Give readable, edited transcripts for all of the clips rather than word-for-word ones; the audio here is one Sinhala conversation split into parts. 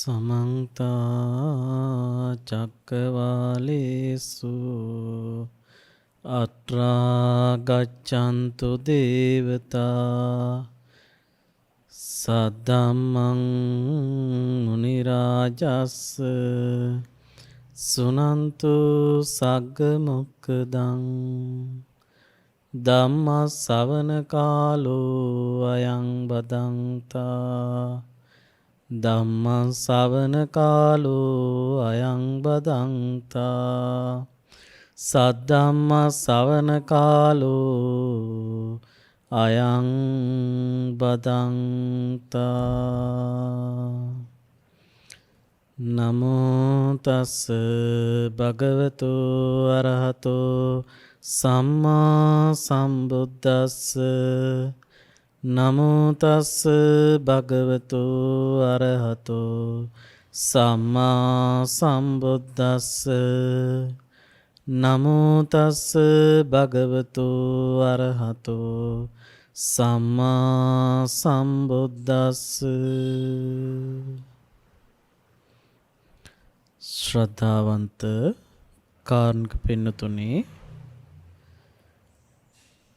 समन्त चक्रवालेषु अत्रा गच्छन्तु देवता सद्धम्मं मुनिराजस् सुनन्तु सग्गमुक्खदं ධම්ම ශ්‍රවණ කාලෝ අයං බදන්තා ධම්ම ශ්‍රවණ කාලෝ අයං බදන්තා සද්ධම්ම ශ්‍රවණ කාලෝ අයං බදන්තා නමෝ තස් භගවතු අරහතෝ සම්මා සම්බුද්දස්ස නමෝ තස් භගවතු අරහතෝ සම්මා සම්බුද්දස්ස නමෝ තස් භගවතු අරහතෝ සම්මා සම්බුද්දස්ස. ශ්‍රද්ධාවන්ත කාරුණික පින්නතුනි,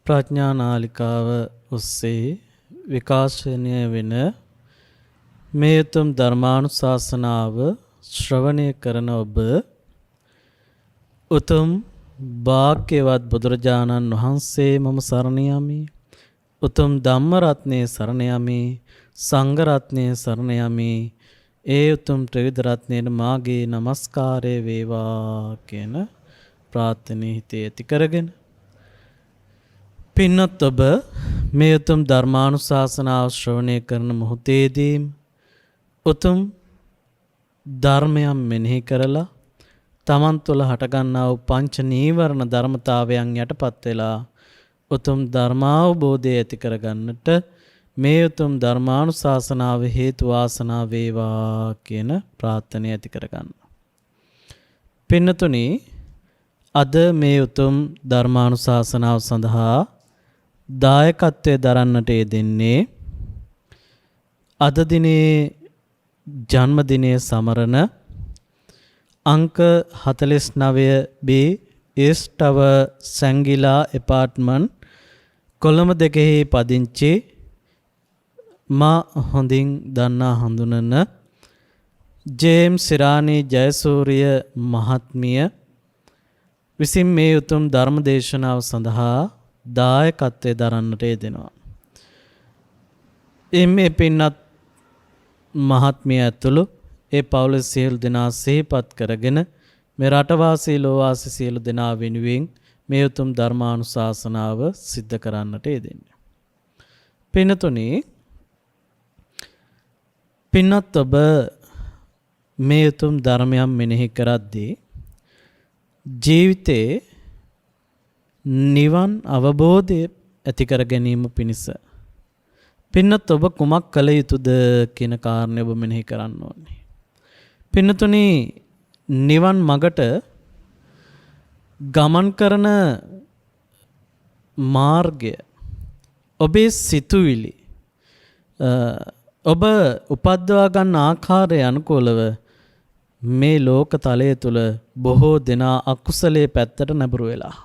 ප්‍රඥා නාලිකාව ඔස්සේ විකාශනය වෙන මේ උතුම් ධර්මානුශාසනාව ශ්‍රවණය කරන ඔබ උතුම් භාග්‍යවත් බුදුරජාණන් වහන්සේ මම සරණ යමි. උතුම් ධම්ම රත්නයේ සරණ යමි. සංඝ රත්නයේ සරණ යමි. ඒ උතුම් ත්‍රිවිධ රත්නයට මාගේ নমස්කාරය වේවා කියන ප්‍රාර්ථනාව හිතේ ඇති කරගෙන පින්වත් ඔබ මේ උතුම් ධර්මානුශාසනාව ශ්‍රවණය කරන මොහොතේදී උතුම් ධර්මයන් මෙනෙහි කරලා තමන් තුළ හටගන්නා වූ පංච නීවරණ ධර්මතාවයන් යටපත් වෙලා උතුම් ධර්මාවබෝධය ඇති කරගන්නට මේ උතුම් ධර්මානුශාසනාව හේතු වාසනා වේවා කියන ප්‍රාර්ථනාව ඇති කරගන්න. පින්නතුනි, අද මේ උතුම් ධර්මානුශාසනාව සඳහා දායකත්වයේ දරන්නට යෙදෙන්නේ අද දිනේ ජන්මදිනයේ සමරන අංක 49B east tower සංගිලා apartment Colombo 2 පදිංචි මා හොඳින් දන්නා හඳුනන ජේම්ස් සිරානි ජයසූරිය මහත්මිය විසින් මේ උතුම් ධර්ම දේශනාව සඳහා දායකත්වයේ දරන්නට යෙදෙනවා. මේ පින්වත් මහත්මිය ඇතුළු ඒ පවුලේ සියලු දෙනා සිහිපත් කරගෙන මේ රටවාසී ලෝවාසී සියලු දෙනා වෙනුවෙන් මේ උතුම් ධර්මානුශාසනාව සිද්ධ කරන්නට යෙදෙන්නේ. පින්තුනි, පින්වත් ඔබ මේ උතුම් ධර්මයන් මෙනෙහි කරද්දී ජීවිතේ නිවන් අවබෝධය ඇති කර ගැනීම පිණිස පින්නත් ඔබ කුමක් කළ යුතුද කියන කාරණය ඔබ මෙනෙහි කරන්න ඕනේ. පින්නතුනි, නිවන් මගට ගමන් කරන මාර්ගය ඔබේ සිතුවිලි ඔබ උපද්දවා ගන්න ආකාරය අනුකූලව මේ ලෝක තලය තුල බොහෝ දෙනා අකුසලයේ පැත්තට නැඹුරු වෙලා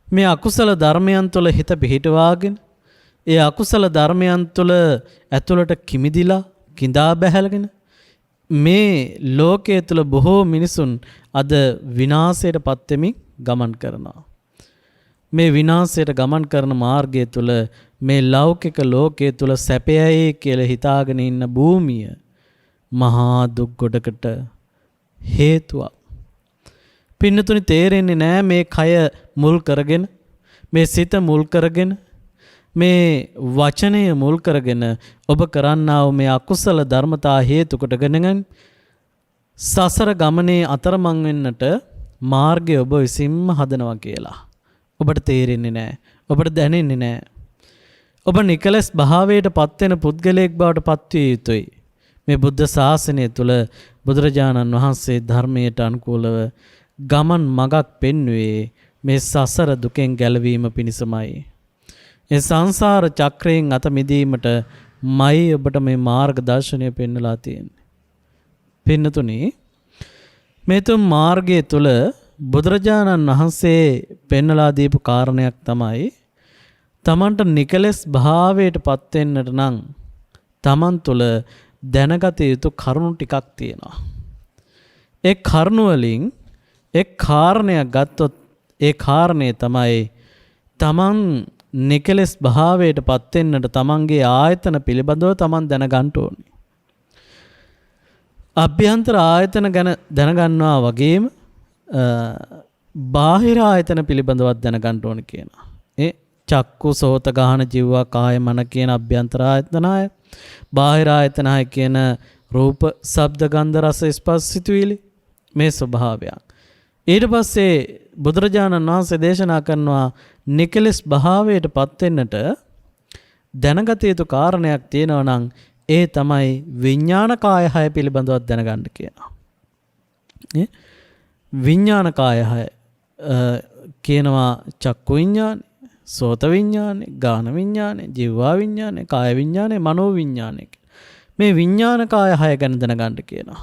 මේ අකුසල ධර්මයන් තුළ හිත පිහිටවාගෙන ඒ අකුසල ධර්මයන් තුළ ඇතුළට කිමිදිලා කිඳා බැහැලගෙන මේ ලෝකයේ තුළ බොහෝ මිනිසුන් අද විනාශයට පත් වෙමින් ගමන් කරනවා. මේ විනාශයට ගමන් කරන මාර්ගය තුළ මේ ලෞකික ලෝකයේ තුළ සැපයයි කියලා හිතාගෙන ඉන්න භූමිය මහා දුක් ගොඩකට හේතුවක්. පින්නතුනි, තේරෙන්නේ නැහැ මේ කය මුල් කරගෙන, මේ සිත මුල් කරගෙන, මේ වචනය මුල් කරගෙන ඔබ කරන්නා වූ මේ අකුසල ධර්මතා හේතු කොටගෙන සසර ගමනේ අතරමං වෙන්නට මාර්ගය ඔබ විසින්ම හදනවා කියලා ඔබට තේරෙන්නේ නැහැ. ඔබට දැනෙන්නේ නැහැ. ඔබ නිකලස් භාවයට පත් වෙන පුද්ගලයෙක් බවට පත්විය යුතුයි. මේ බුද්ධ ශාසනය තුල බුදුරජාණන් වහන්සේ ධර්මයට අනුකූලව ගමන් මගක් පෙන්වුවේ මේ සසර දුකෙන් ගැලවීම පිණිසමයි. ඒ සංසාර චක්‍රයෙන් අත මිදීමට මයි ඔබට මේ මාර්ග දර්ශනය පෙන්වලා තියෙන්නේ. පින්නතුනි මේ තුන් මාර්ගය තුල බුදුරජාණන් වහන්සේ පෙන්වලා දීපු කාරණයක් තමයි තමන්ට නිකලස් භාවයට පත් වෙන්නට නම් තමන් තුල දැනගත යුතු කරුණු ටිකක් තියෙනවා. ඒ කරුණු වලින් එක් කාරණයක් ගත්තොත් ඒ කාරණය තමයි තමන් නිකලස් භාවයට පත් වෙන්නට තමන්ගේ ආයතන පිළිබඳව තමන් දැනගන්න ඕනේ. අභ්‍යන්තර ආයතන ගැන දැනගන්නවා වගේම බාහිර ආයතන පිළිබඳවත් දැනගන්න ඕනේ කියනවා. ඒ චක්කු සෝත ගාහන ජීවා කාය මන කියන අභ්‍යන්තර ආයතනය, බාහිර ආයතනය කියන රූප ශබ්ද ගන්ධ රස ස්පර්ශ සිතුවිලි මේ ස්වභාවයන්. ඊට පස්සේ බුදුරජාණන් වහන්සේ දේශනා කරනවා නිකලස් භාවයට පත් වෙන්නට දැනගත යුතු කාරණයක් තියෙනවා නම් ඒ තමයි විඥාන කාය හය පිළිබඳව දැනගන්න කියනවා. විඥාන කාය හය කියනවා චක්කු විඥානේ, සෝත විඥානේ, ගාන විඥානේ, ජීවා විඥානේ, කාය විඥානේ, මනෝ විඥානේ. මේ විඥාන කාය හය ගැන දැනගන්න කියනවා.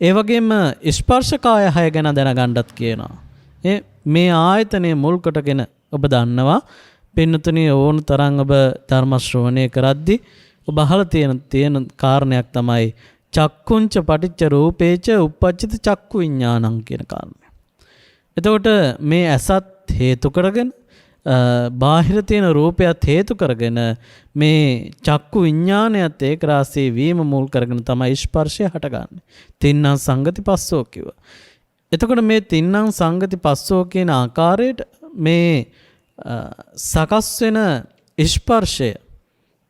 ඒ වගේම ස්පර්ශ කාය හය ගැන දැනගන්නත් කියනවා. මේ ආයතනයේ මුල් කොටගෙන ඔබ දන්නවා පින්නතුණි ඕන තරම් ඔබ ධර්ම ශ්‍රවණය කරද්දී ඔබ අහලා තියෙන කාරණයක් තමයි චක්කුංච පටිච්ච රූපේච uppajjita චක්කු විඥානං කියන කාරණය. එතකොට මේ ඇසත් හේතු කරගෙන බාහිර තියෙන රූපයත් හේතු කරගෙන මේ චක්කු විඥානයත් ඒක රාශී වීම මුල් කරගෙන තමයි ස්පර්ශය හටගන්නේ. තින්නම් සංගති පස්සෝ කිව්වා. එතකොට මේ තින්නම් සංගති පස්සෝ කියන ආකාරයට මේ සකස් වෙන ස්පර්ශය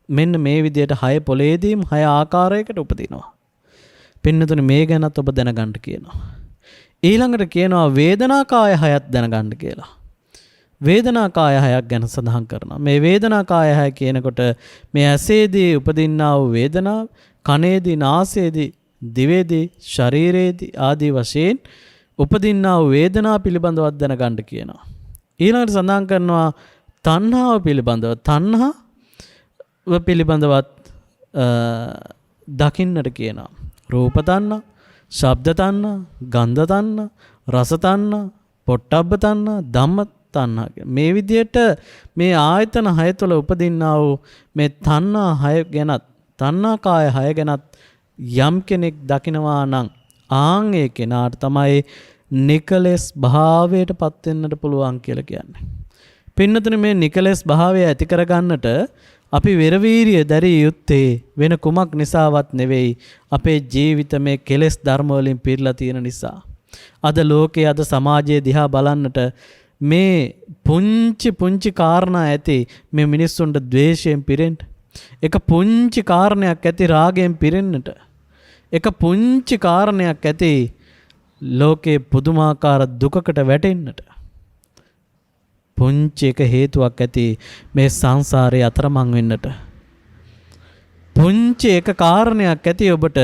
මෙන්න මේ විදිහට 6 පොළේදීම 6 ආකාරයකට උපදිනවා. පින්නතුනේ මේ ගැනත් ඔබ දැනගන්න කියනවා. ඊළඟට කියනවා වේදනා කාය 6ක් දැනගන්න කියලා. වේදනා කාය 6ක් ගැන සඳහන් කරනවා. මේ වේදනා කාය 6 කියනකොට මේ ඇසේදී උපදින්නා වූ වේදනාව, කනේදී, නාසයේදී, දිවේදී, ශරීරයේදී ආදී වශයෙන් උපදින්නා වූ වේදනා පිළිබඳව දැනගන්න කියනවා. ඊළඟට සඳහන් කරනවා තණ්හාව පිළිබඳව. තණ්හාව පිළිබඳවත් දකින්නට කියනවා. රූප තණ්හා, ශබ්ද තණ්හා, ගන්ධ තණ්හා, රස තණ්හා, පොට්ටබ්බ තණ්හා, ධම්ම තණ්හා. මේ විදිහට මේ ආයතන 6 තුළ උපදින්නා වූ මේ තණ්හා 6 ගැනත්, තණ්හා කාය 6 ගැනත් යම් කෙනෙක් දකිනවා නම් ආන් ඒ කෙනාට තමයි නිකලස් භාවයට පත් වෙන්නට පුළුවන් කියලා කියන්නේ. පින්නතුනේ මේ නිකලස් භාවය ඇති කරගන්නට අපි වෙරවීරිය දැරිය යුත්තේ වෙන කුමක් නිසාවත් නෙවෙයි අපේ ජීවිත මේ කෙලෙස් ධර්ම වලින් පිරලා තියෙන නිසා. අද ලෝකයේ අද සමාජයේ දිහා බලන්නට මේ පුංචි කාරණා ඇති මේ මිනිස්සුන්ට ද්වේෂයෙන් පිරෙන්න. එක පුංචි කාරණයක් ඇති රාගයෙන් පිරෙන්නට. එක පුංචි කාරණයක් ඇති ලෝකේ පුදුමාකාර දුකකට වැටෙන්නට. පුංචි එක හේතුවක් ඇති මේ සංසාරේ අතරමං වෙන්නට. පුංචි එක කාරණයක් ඇති ඔබට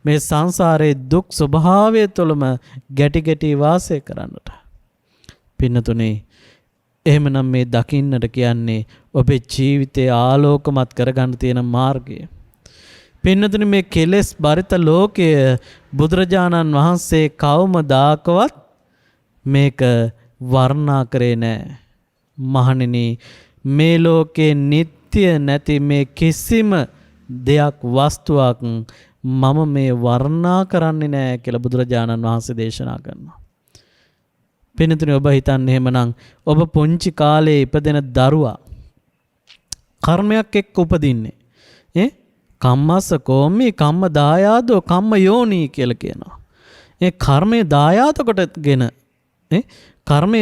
මේ සංසාරේ දුක් ස්වභාවය තුළම ගැටි වාසය කරන්නට. පින්නතුනේ එහෙමනම් මේ දකින්නට කියන්නේ ඔබේ ජීවිතය ආලෝකමත් කරගන්න තියෙන මාර්ගය. පින්නතුනේ මේ කෙලෙස් බරිත ලෝකය බුදුරජාණන් වහන්සේ කවමදාකවත් මේක වර්ණනා කරේ නැහැ. මහණෙනි මේ ලෝකේ නিত্য නැති මේ කිසිම දෙයක් වස්තුවක් මම මේ වර්ණනා කරන්නේ නැහැ කියලා බුදුරජාණන් වහන්සේ දේශනා කරනවා. පින්නතුනේ ඔබ හිතන්නේ එහෙමනම් ඔබ පුංචි කාලේ ඉපදෙන දරුවා කර්මයක් එක්ක උපදින්නේ කම්මස්ස කෝමි කම්ම දායාදෝ කම්ම යෝනි කියලා කියනවා. ඒ කර්මයේ දායාද කොටගෙන කර්මය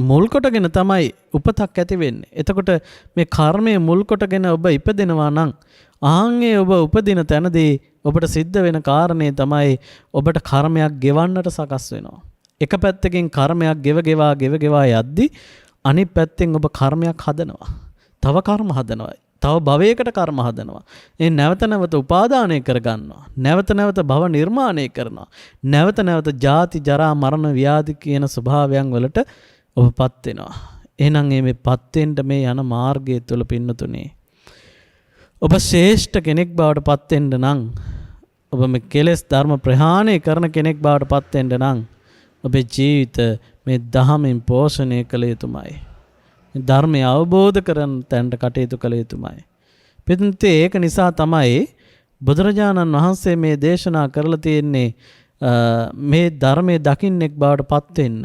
මුල් කොටගෙන තමයි උපතක් ඇති වෙන්නේ. එතකොට මේ කර්මය මුල් කොටගෙන ඔබ ඉපදෙනවා නම් ආන්ගේ ඔබ උපදින තැනදී ඔබට සිද්ධ වෙන කාරණේ තමයි ඔබට කර්මයක් ගෙවන්නට සකස් වෙනවා. එක පැත්තකින් කර්මයක් ගෙව යද්දී අනිත් පැත්තෙන් ඔබ කර්මයක් හදනවා. තව කර්ම හදනවා. තව භවයකට කර්ම හදනවා. ඒ නැවත උපාදානය කරගන්නවා. නැවත භව නිර්මාණය කරනවා. නැවත ජාති ජරා මරණ ව්‍යාධි කියන ස්වභාවයන් වලට ඔබපත් වෙනවා. එහෙනම් මේ පත් වෙන්න මේ යන මාර්ගය තුල පින්නතුනේ ඔබ ශ්‍රේෂ්ඨ කෙනෙක් බවට පත් වෙන්න නම් ඔබ මේ කෙලෙස් ධර්ම ප්‍රහාණය කරන කෙනෙක් බවට පත් වෙන්න නම් ඔබේ ජීවිත මේ දහමින් පෝෂණය කළ යුතුමයි. ධර්මය අවබෝධ කරන තැනට කටයුතු කළ යුතුමයි. පිටුන්තේ ඒක නිසා තමයි බුදුරජාණන් වහන්සේ මේ දේශනා කරලා තියෙන්නේ මේ ධර්මයේ දකින්නෙක් බවට පත් වෙන්න.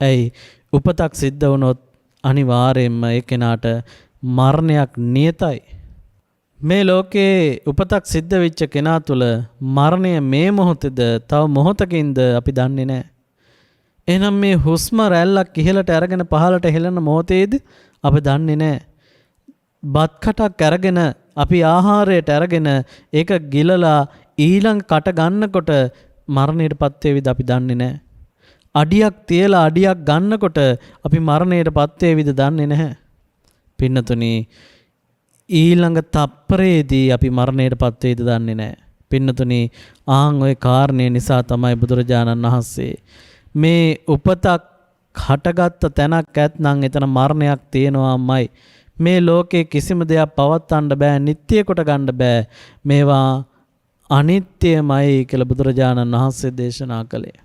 ඇයි උපතක් සිද්ධ වුණොත් අනිවාර්යයෙන්ම ඒ කෙනාට මරණයක් නියතයි. මේ ලෝකේ උපතක් සිද්ධ වෙච්ච කෙනා තුළ මරණය මේ මොහොතේද තව මොහොතකින්ද අපි දන්නේ නැහැ. එහෙනම් මේ හුස්ම රැල්ලක් ඉහළට අරගෙන පහළට හෙළන මොහොතේදී අපි දන්නේ නැහැ. බත් කටක් අරගෙන අපි ආහාරයට අරගෙන ඒක ගිලලා ඊළඟ කට ගන්නකොට මරණයටපත් වේවිද අපි දන්නේ නැහැ. අඩියක් තියලා අඩියක් ගන්නකොට අපි මරණයටපත් වේවිද දන්නේ නැහැ. පින්නතුනි ඊළඟ තප්පරේදී අපි මරණයටපත් වේද දන්නේ නැහැ. පින්නතුනි ආන් ওই කාරණේ නිසා තමයි බුදුරජාණන් වහන්සේ මේ උපතක් හටගත්ත තැනක් ඇත්නම් එතන මරණයක් තියෙනවාමයි. මේ ලෝකේ කිසිම දෙයක් පවත්වන්න බෑ, නිට්ටිය කොට ගන්න බෑ. මේවා අනිත්‍යමයි කියලා බුදුරජාණන් වහන්සේ දේශනා කළේ.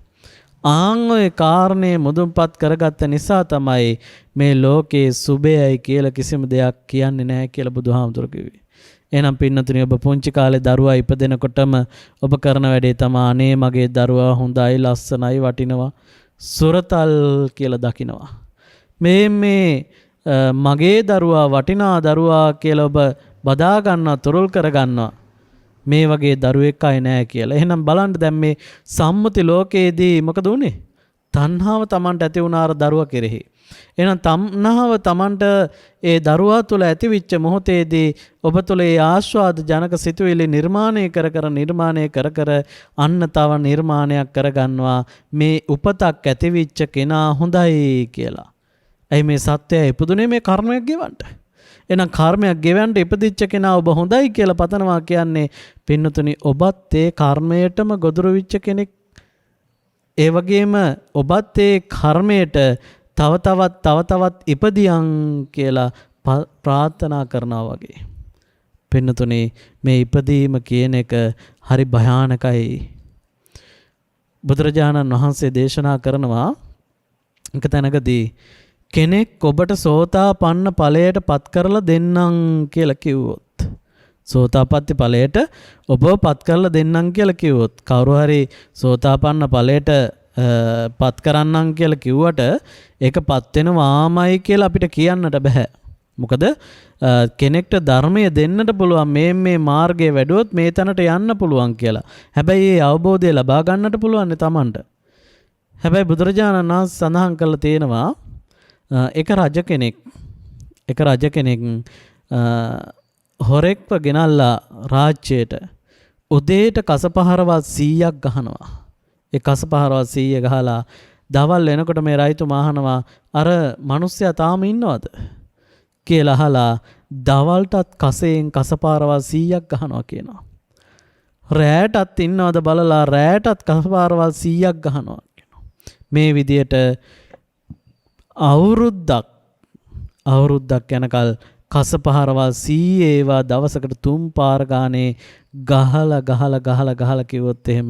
ආන් ඔය කාරණේ මුදුන්පත් කරගත්ත නිසා තමයි මේ ලෝකේ සුබයයි කියලා කිසිම දෙයක් කියන්නේ නැහැ කියලා බුදුහාමුදුරු කිව්වේ. එහෙනම් පින්නතුනි ඔබ පුංචි කාලේ දරුවා ඉපදෙනකොටම ඔබ කරන වැඩේ තමයි අනේ මගේ දරුවා හොඳයි, ලස්සනයි, වටිනවා, සුරතල් කියලා දකිනවා. මේ මගේ දරුවා වටිනා දරුවා කියලා ඔබ බදා ගන්නවා, තුරුල් කර ගන්නවා. මේ වගේ දරුවෙක් අය නැහැ කියලා. එහෙනම් බලන්න දැන් මේ සම්මුති ලෝකයේදී මොකද උනේ? තණ්හාව Tamanට ඇති වුණාර දරුවා කෙරෙහි. එහෙනම් තණ්හාව Tamanට ඒ දරුවා තුළ ඇතිවිච්ච මොහොතේදී ඔබ තුළ ඒ ආස්වාද ජනක සිතුවිලි නිර්මාණය කර අන්න තව නිර්මාණයක් කරගන්නවා මේ උපතක් ඇතිවිච්ච කෙනා හොඳයි කියලා. ඇයි මේ සත්‍යය ඉපදුනේ මේ කර්මයක් ගෙවන්න? එහෙනම් කර්මයක් ගෙවන්න ඉපදිච්ච කෙනා ඔබ හොඳයි කියලා පතනවා කියන්නේ පින්නතුනි ඔබත් ඒ කර්මයටම ගොදුරු වෙච්ච කෙනෙක්. ඒ වගේම ඔබත් ඒ කර්මයට තව තවත් ඉපදියන් කියලා ප්‍රාර්ථනා කරනවා වගේ. පින්නතුනි මේ ඉපදීම කියන එක හරි භයානකයි. බුදුරජාණන් වහන්සේ දේශනා කරනවා එක තැනකදී කෙනෙක් ඔබට සෝතාපන්න ඵලයට පත් කරලා දෙන්නම් කියලා කිව්වොත්, සෝතාපට්ටි ඵලයට ඔබව පත් කරලා දෙන්නම් කියලා කිව්වොත්, කවුරු හරි සෝතාපන්න ඵලයට පත් කරන්නම් කියලා කිව්වට ඒක පත් වෙනවාමයි කියලා අපිට කියන්නට බෑ. මොකද කෙනෙක්ට ධර්මය දෙන්නට පුළුවන්, මේ මාර්ගයේ වැඩුවොත් මේ තැනට යන්න පුළුවන් කියලා. හැබැයි ඒ අවබෝධය ලබා ගන්නට පුළුවන් Tamanට. හැබැයි බුදුරජාණන් වහන්සේ සඳහන් කරලා තියෙනවා එක රජ කෙනෙක් හොරෙක්ව ගෙනල්ලා රාජ්‍යයට උදේට කසපහරවත් 100ක් ගහනවා. ඒ කසපහරවත් 100 ගහලා දවල් වෙනකොට මේ රයිතුමා අහනවා අර මිනිස්සයා තාම ඉන්නවද කියලා අහලා දවල්ටත් කසෙන් කසපහරවත් 100ක් ගහනවා කියනවා. රැයටත් ඉන්නවද බලලා රැයටත් කසපහරවත් 100ක් ගහනවා කියනවා. මේ විදියට අවුරුද්දක් යනකල් කසපහරවල් 100 ඒවා දවසකට 3 පාර ගානේ ගහලා කිව්වොත් එහෙම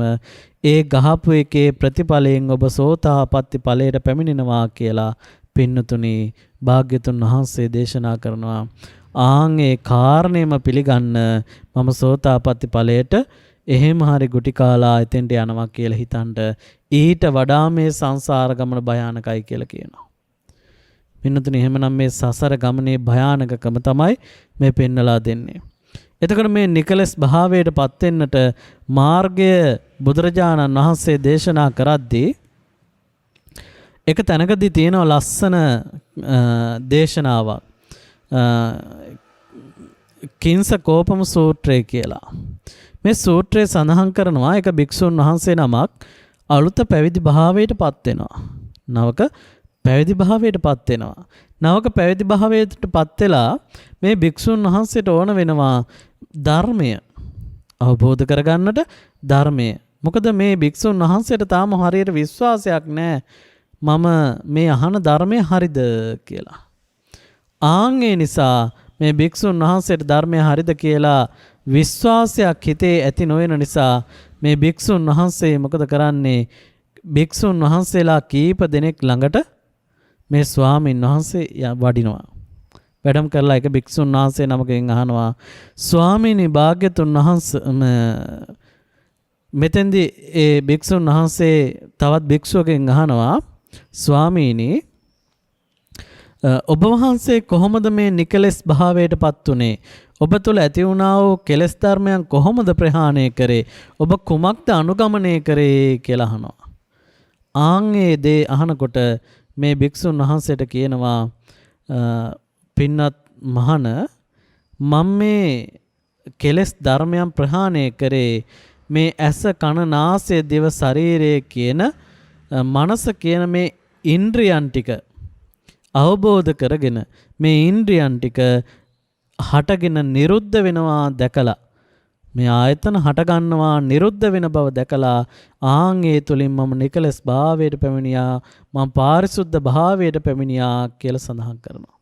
ඒ ගහපු එකේ ප්‍රතිඵලයෙන් ඔබ සෝතාපට්ටි ඵලයට පැමිණෙනවා කියලා පින්නතුනි භාග්‍යතුන් වහන්සේ දේශනා කරනවා. ආන් ඒ කාරණේම පිළිගන්න මම සෝතාපට්ටි ඵලයට එහෙම හරි ගුටි කාලා එතෙන්ට යනවා කියලා හිතනට ඊට වඩා මේ සංසාර ගමන භයානකයි කියලා කියනවා. පින්නතුනි එහෙමනම් මේ සසර ගමනේ භයානකකම තමයි මේ පෙන්නලා දෙන්නේ. එතකොට මේ නිකලස් භාවයට පත් වෙන්නට මාර්ගය බුදුරජාණන් වහන්සේ දේශනා කරද්දී එක තැනකදී තියෙන ලස්සන දේශනාවක් කිංස කෝපම සූත්‍රය කියලා. මේ සූත්‍රය සඳහන් කරනවා එක භික්ෂුන් වහන්සේ නමක් අලුත පැවිදි භාවයට පත් වෙනවා. නවක පැවිදි භාවයට පත් වෙනවා. නවක පැවිදි භාවයට පත් වෙලා මේ භික්ෂුන් වහන්සේට ඕන වෙනවා ධර්මය අවබෝධ කරගන්නට ධර්මය. මොකද මේ භික්ෂුන් වහන්සේට තාම හරියට විශ්වාසයක් නැහැ මම මේ අහන ධර්මය හරිද කියලා. ආන් ඒ නිසා මේ භික්ෂුන් වහන්සේට ධර්මය හරිද කියලා විශ්වාසයක් හිතේ ඇති නොවන නිසා මේ භික්ෂුන් වහන්සේ මොකද කරන්නේ? භික්ෂුන් වහන්සේලා කීප දෙනෙක් ළඟට මේ ස්වාමින් වහන්සේ වඩිනවා. වැඩම කරලා එක භික්ෂුන් වහන්සේ නමකින් අහනවා, ස්වාමීනි භාග්‍යතුන් වහන්සේ මෙතෙන්දී ඒ භික්ෂුන් වහන්සේ තවත් භික්ෂුවකින් අහනවා, ස්වාමීනි ඔබ වහන්සේ කොහොමද මේ නිකලස් භාවයට පත් උනේ? ඔබ තුළ ඇති වුණා වූ කෙලස් ධර්මයන් කොහොමද ප්‍රහාණය කරේ? ඔබ කුමක්ද අනුගමනය කරේ කියලා අහනවා. ආන්ගේ දේ අහනකොට මේ භික්ෂුන් වහන්සේට කියනවා, පින්නත් මහණ, මම මේ කෙලස් ධර්මයන් ප්‍රහාණය කරේ මේ ඇස කන නාසය දිව ශරීරය කියන මනස කියන මේ ඉන්ද්‍රියන් ටික අවබෝධ කරගෙන මේ ඉන්ද්‍රියන් ටික හටගෙන නිරුද්ධ වෙනවා දැකලා, මේ ආයතන හට ගන්නවා නිරුද්ධ වෙන බව දැකලා, ආන් ඒ තුලින් මම නිකලස් භාවයට පැමිණියා, මම පාරිශුද්ධ භාවයට පැමිණියා කියලා සඳහන් කරනවා.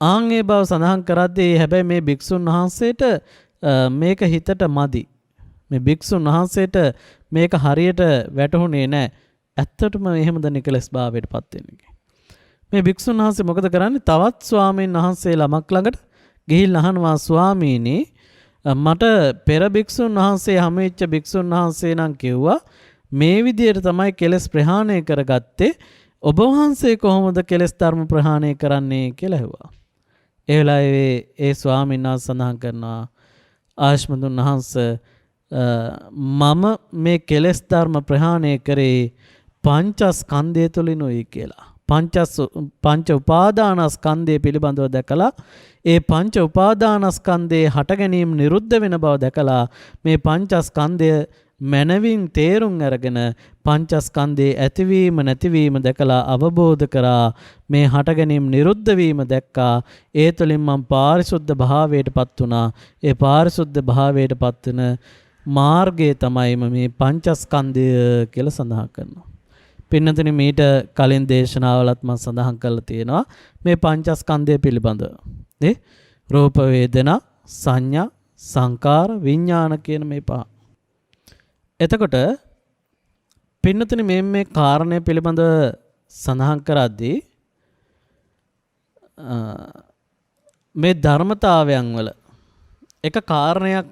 ආන් ඒ බව සඳහන් කරද්දී හැබැයි මේ භික්ෂුන් වහන්සේට මේක හිතට මදි. මේ භික්ෂුන් වහන්සේට මේක හරියට වැටහුනේ නැහැ. ඇත්තටම එහෙමද නිකලස් භාවයට පත් වෙන්නේ. මේ භික්ෂුන් වහන්සේ මොකද කරන්නේ? තවත් ස්වාමීන් වහන්සේ ළමක් ළඟට ගිහිල්ලා අහනවා, ස්වාමීනි මට පෙර භික්ෂුන් වහන්සේ හමුවෙච්ච භික්ෂුන් වහන්සේ නම් කිව්වා මේ විදියට තමයි කෙලස් ප්‍රහාණය කරගත්තේ. ඔබ වහන්සේ කොහොමද කෙලස් ධර්ම ප්‍රහාණය කරන්නේ කියලා ඇහුවා. ඒ වෙලාවේ ඒ ස්වාමීන් වහන්සේ සඳහන් කරනවා, ආශ්මතුන් වහන්සේ මම මේ කෙලස් ධර්ම ප්‍රහාණය කරේ පංචස්කන්ධය තුලිනුයි කියලා. පංච උපාදානස්කන්ධය පිළිබඳව දැකලා, ඒ පංච උපාදානස්කන්ධයේ හට ගැනීම නිරුද්ධ වෙන බව දැකලා, මේ පංචස්කන්ධය මනවින් තේරුම් අරගෙන පංචස්කන්ධයේ ඇතිවීම නැතිවීම දැකලා අවබෝධ කරා, මේ හට ගැනීම නිරුද්ධ වීම දැක්කා. ඒ තුළින් මම පාරිශුද්ධ භාවයටපත් වුණා. ඒ පාරිශුද්ධ භාවයටපත් වෙන මාර්ගය තමයි මේ පංචස්කන්ධය කියලා සඳහන් කරනවා. පින්නතුනි මීට කලින් දේශනාවලත් මම සඳහන් කරලා තියෙනවා මේ පංචස්කන්ධය පිළිබඳව. රූප වේදනා සංඥා සංකාර විඥාන කියන මේ පහ. එතකොට පින්නතුනි මේ කාරණය පිළිබඳව සඳහන් කරද්දී මේ ධර්මතාවයන් වල එක කාරණයක්